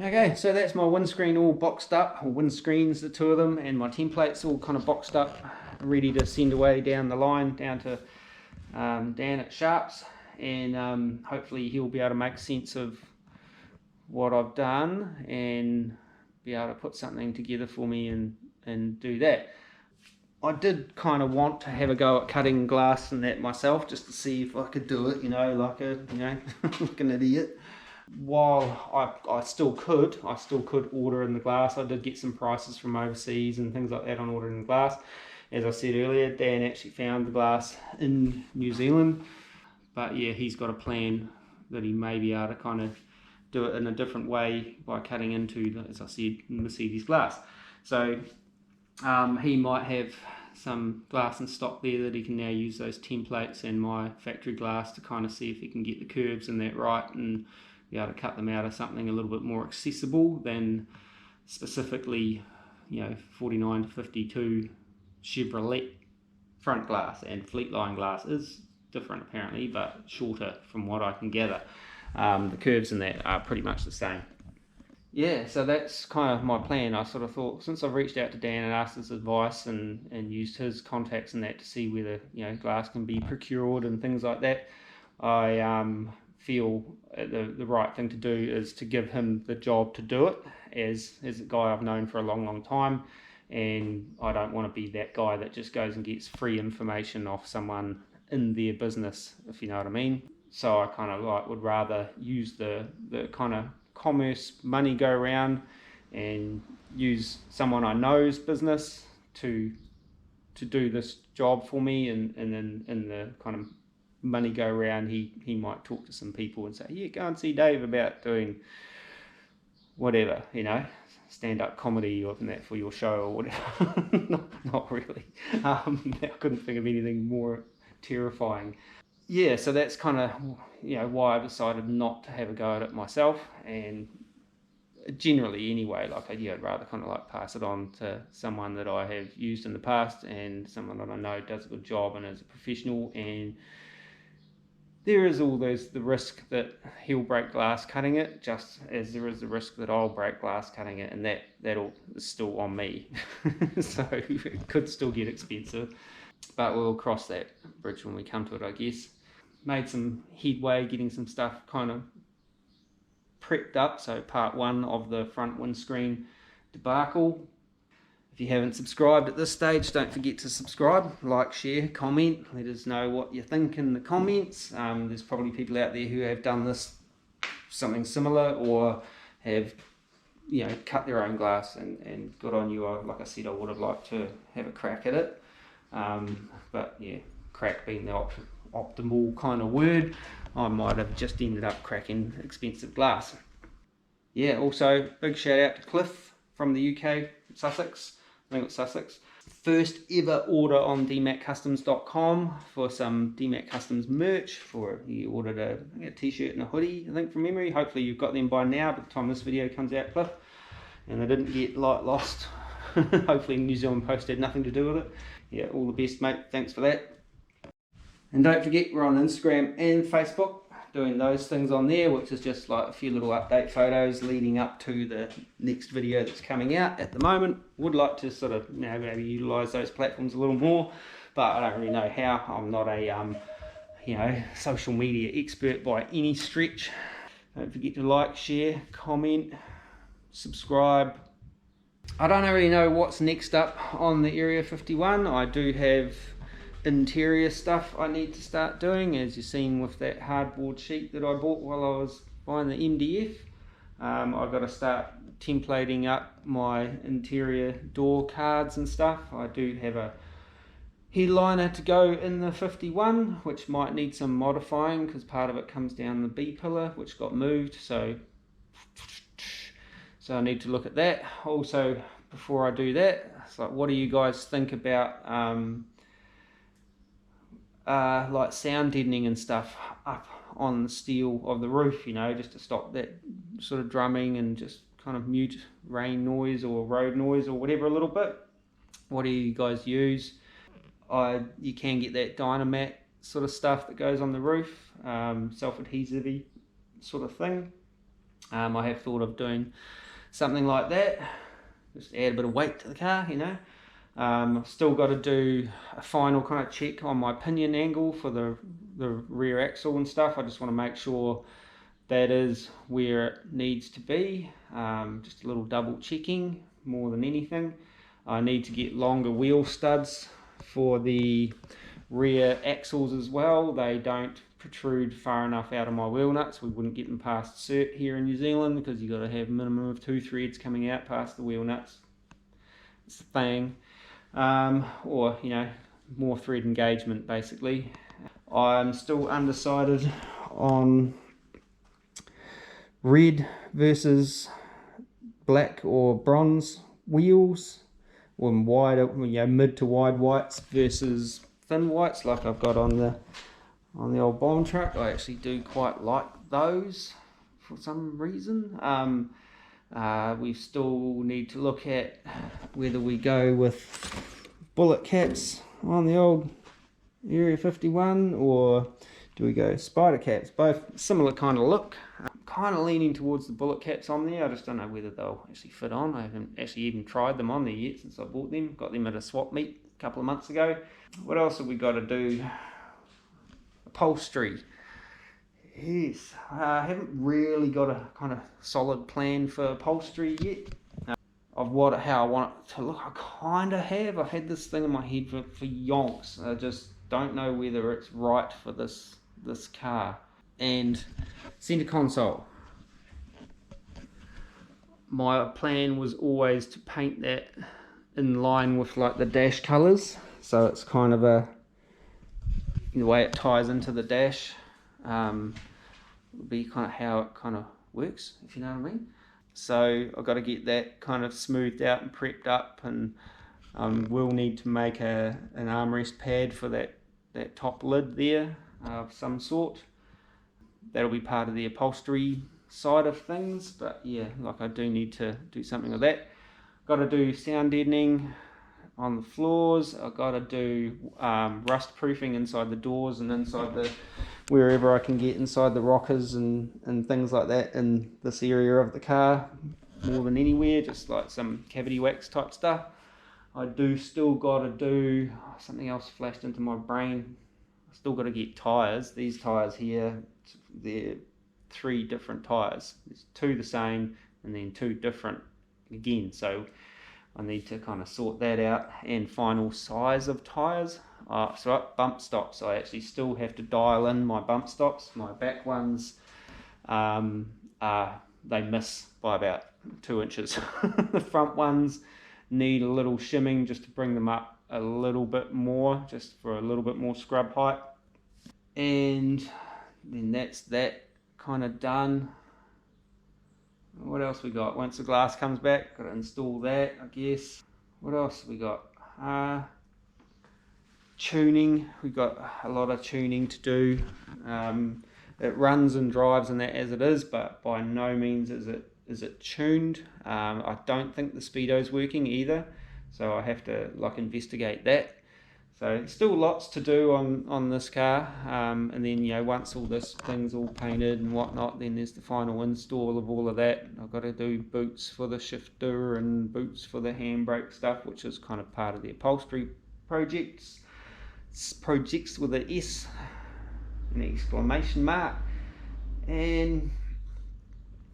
Okay, so that's my windscreen all boxed up, or windscreens, the 2 of them, and my templates all kind of boxed up, ready to send away down the line, down to Dan at Sharps, and hopefully he'll be able to make sense of what I've done and be able to put something together for me and do that. I did kind of want to have a go at cutting glass and that myself, just to see if I could do it, like an idiot. While I still could order in the glass. I did get some prices from overseas and things like that on ordering the glass. As I said earlier, Dan actually found the glass in New Zealand, but yeah, he's got a plan that he may be able to kind of do it in a different way by cutting into, as I said, Mercedes glass. So he might have some glass in stock there that he can now use those templates and my factory glass to kind of see if he can get the curves in that right and be able to cut them out of something a little bit more accessible than specifically 49 to 52 Chevrolet front glass. And Fleetline glass is different apparently, but shorter from what I can gather. The curves in that are pretty much the same. Yeah, so that's kind of my plan. I sort of thought, since I've reached out to Dan and asked his advice and used his contacts and that to see whether glass can be procured and things like that, I feel the right thing to do is to give him the job to do it, as a guy I've known for a long time, and I don't want to be that guy that just goes and gets free information off someone in their business, if you know what I mean. So I kind of would rather use the kind of commerce money go around and use someone I know's business to do this job for me, and then in the kind of money go around, he might talk to some people and say, yeah, go and see Dave about doing whatever, stand-up comedy or that for your show or whatever. not really. I couldn't think of anything more terrifying. Yeah, so that's kind of why I decided not to have a go at it myself, and generally anyway, I'd rather kind of pass it on to someone that I have used in the past and someone that I know does a good job and is a professional. And there is always the risk that he'll break glass cutting it, just as there is the risk that I'll break glass cutting it, and that'll is still on me. So it could still get expensive, but we'll cross that bridge when we come to it, I guess. Made some headway getting some stuff kind of prepped up, so part 1 of the front windscreen debacle. If you haven't subscribed at this stage, don't forget to subscribe, like, share, comment. Let us know what you think in the comments. There's probably people out there who have done this, something similar, or have cut their own glass, and good on you. Like I said, I would have liked to have a crack at it, but yeah, crack being the optimal kind of word, I might have just ended up cracking expensive glass. Yeah, also big shout out to Cliff from the UK, Sussex. I think it's Sussex. First ever order on DMACcustoms.com for some DMAC Customs merch. He ordered a t-shirt and a hoodie, I think, from memory. Hopefully you've got them by now by the time this video comes out, Cliff, and they didn't get lost. Hopefully New Zealand Post had nothing to do with it. Yeah, all the best, mate. Thanks for that. And don't forget, we're on Instagram and Facebook. doing those things on there, which is just like a few little update photos leading up to the next video that's coming out. At the moment, would like to sort of, you know, maybe utilize those platforms a little more, but I don't really know how. I'm not a you know, social media expert by any stretch. Don't forget to like, share, comment, subscribe. I don't really know what's next up on the Area 51. I do have interior stuff I need to start doing, as you've seen with that hardboard sheet that I bought while I was buying the MDF. I've got to start templating up my interior door cards and stuff. I do have a headliner to go in the 51, which might need some modifying because part of it comes down the B pillar, which got moved, so I need to look at that. Also, before I do that, it's like, what do you guys think about like sound deadening and stuff up on the steel of the roof, you know, just to stop that sort of drumming and just kind of mute rain noise or road noise or whatever a little bit? What do you guys use? You can get that DMAC sort of stuff that goes on the roof, self-adhesive sort of thing. I have thought of doing something like that, just add a bit of weight to the car, you know. I've still got to do a final kind of check on my pinion angle for the rear axle and stuff. I just want to make sure that is where it needs to be. Just a little double checking more than anything. I need to get longer wheel studs for the rear axles as well. They don't protrude far enough out of my wheel nuts. We wouldn't get them past cert here in New Zealand because you've got to have a minimum of 2 threads coming out past the wheel nuts. It's the thing. Or, you know, more thread engagement basically. I'm still undecided on red versus black or bronze wheels, or wider, you know, mid to wide whites versus thin whites like I've got on the old bomb truck. I actually do quite like those for some reason. We still need to look at whether we go with bullet caps on the old Area 51 or do we go spider caps. Both similar kind of look. I'm kind of leaning towards the bullet caps on there. I just don't know whether they'll actually fit on. I haven't actually even tried them on there yet since I bought them. Got them at a swap meet a couple of months ago. What else have we got to do? Upholstery. Yes, I haven't really got a kind of solid plan for upholstery yet. Of how I want it to look. I kind of have. I've had this thing in my head for yonks. I just don't know whether it's right for this car. And center console. My plan was always to paint that in line with like the dash colours, so it's kind of the way it ties into the dash. Would be kind of how it kind of works, if you know what I mean. So I've got to get that kind of smoothed out and prepped up, and we'll need to make an armrest pad for that top lid there of some sort. That'll be part of the upholstery side of things, but yeah, like I do need to do something with that. Got to do sound deadening on the floors. I've got to do rust proofing inside the doors and inside the wherever I can get inside the rockers and things like that in this area of the car more than anywhere, just like some cavity wax type stuff. I do still got to do something else flashed into my brain. I still got to get tires. These tires here, they're 3 different tires. There's 2 the same and then 2 different again, so I need to kind of sort that out. And final size of tires. So bump stops, I actually still have to dial in my bump stops. My back ones, they miss by about 2 inches. The front ones need a little shimming just to bring them up a little bit more, just for a little bit more scrub height. And then that's that kind of done. What else we got? Once the glass comes back, got to install that, I guess. What else we got? Tuning. We've got a lot of tuning to do. It runs and drives and that as it is, but by no means is it tuned. I don't think the speedo's working either, so I have to like investigate that. So still lots to do on this car, and then, you know, once all this thing's all painted and whatnot, then there's the final install of all of that. I've got to do boots for the shifter and boots for the handbrake stuff, which is kind of part of the upholstery projects with an S, an exclamation mark, and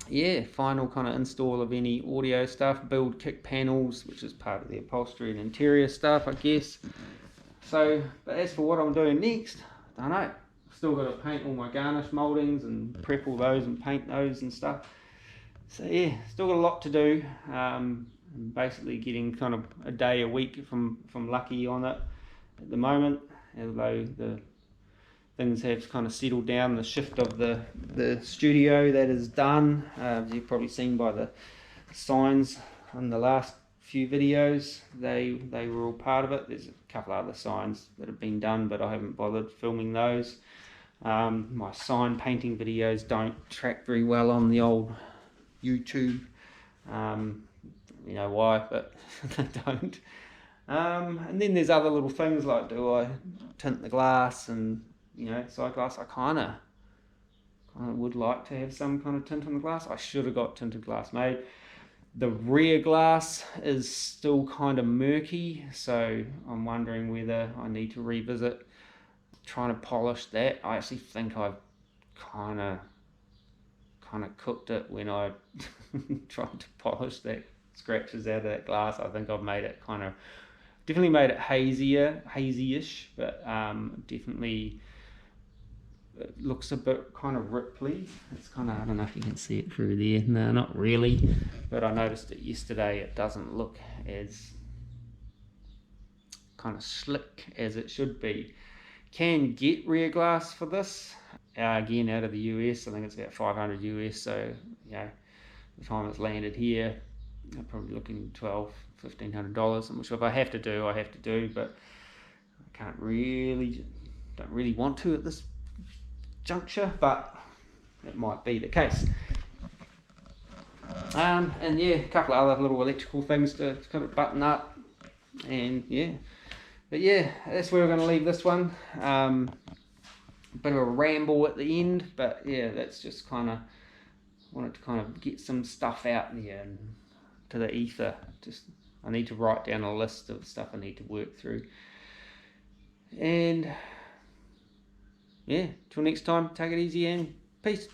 yeah, final kind of install of any audio stuff, build kick panels, which is part of the upholstery and interior stuff, I guess. So, but as for what I'm doing next, I don't know. Still got to paint all my garnish mouldings and prep all those and paint those and stuff. So yeah, still got a lot to do. Basically getting kind of a day a week if I'm lucky on it at the moment, although the things have kind of settled down. The shift of the studio, that is done. As you've probably seen by the signs on the last few videos, they were all part of it. There's a couple other signs that have been done, but I haven't bothered filming those. My sign painting videos don't track very well on the old YouTube. You know why, but they don't. And then there's other little things like, do I tint the glass? And, you know, side glass, I kind of would like to have some kind of tint on the glass. I should have got tinted glass made. The rear glass is still kind of murky, so I'm wondering whether I need to revisit trying to polish that. I actually think I've kind of cooked it when I tried to polish that scratches out of that glass. I think I've made it definitely made it hazy-ish, but definitely it looks a bit kind of ripply. It's kind of, I don't know if you can see it through there. No, not really, but I noticed it yesterday. It doesn't look as kind of slick as it should be. Can get rear glass for this, again out of the US. I think it's about 500 US, so, you know, the time it's landed here, I'm probably looking $1,200-$1,500, which if I have to do, I have to do, but I don't really want to at this juncture, but it might be the case. And yeah, a couple of other little electrical things to kind of button up, and yeah, but yeah, that's where we're going to leave this one. Bit of a ramble at the end, but yeah, that's just kind of wanted to kind of get some stuff out there and to the ether. Just I need to write down a list of stuff I need to work through. And yeah, till next time, take it easy and peace.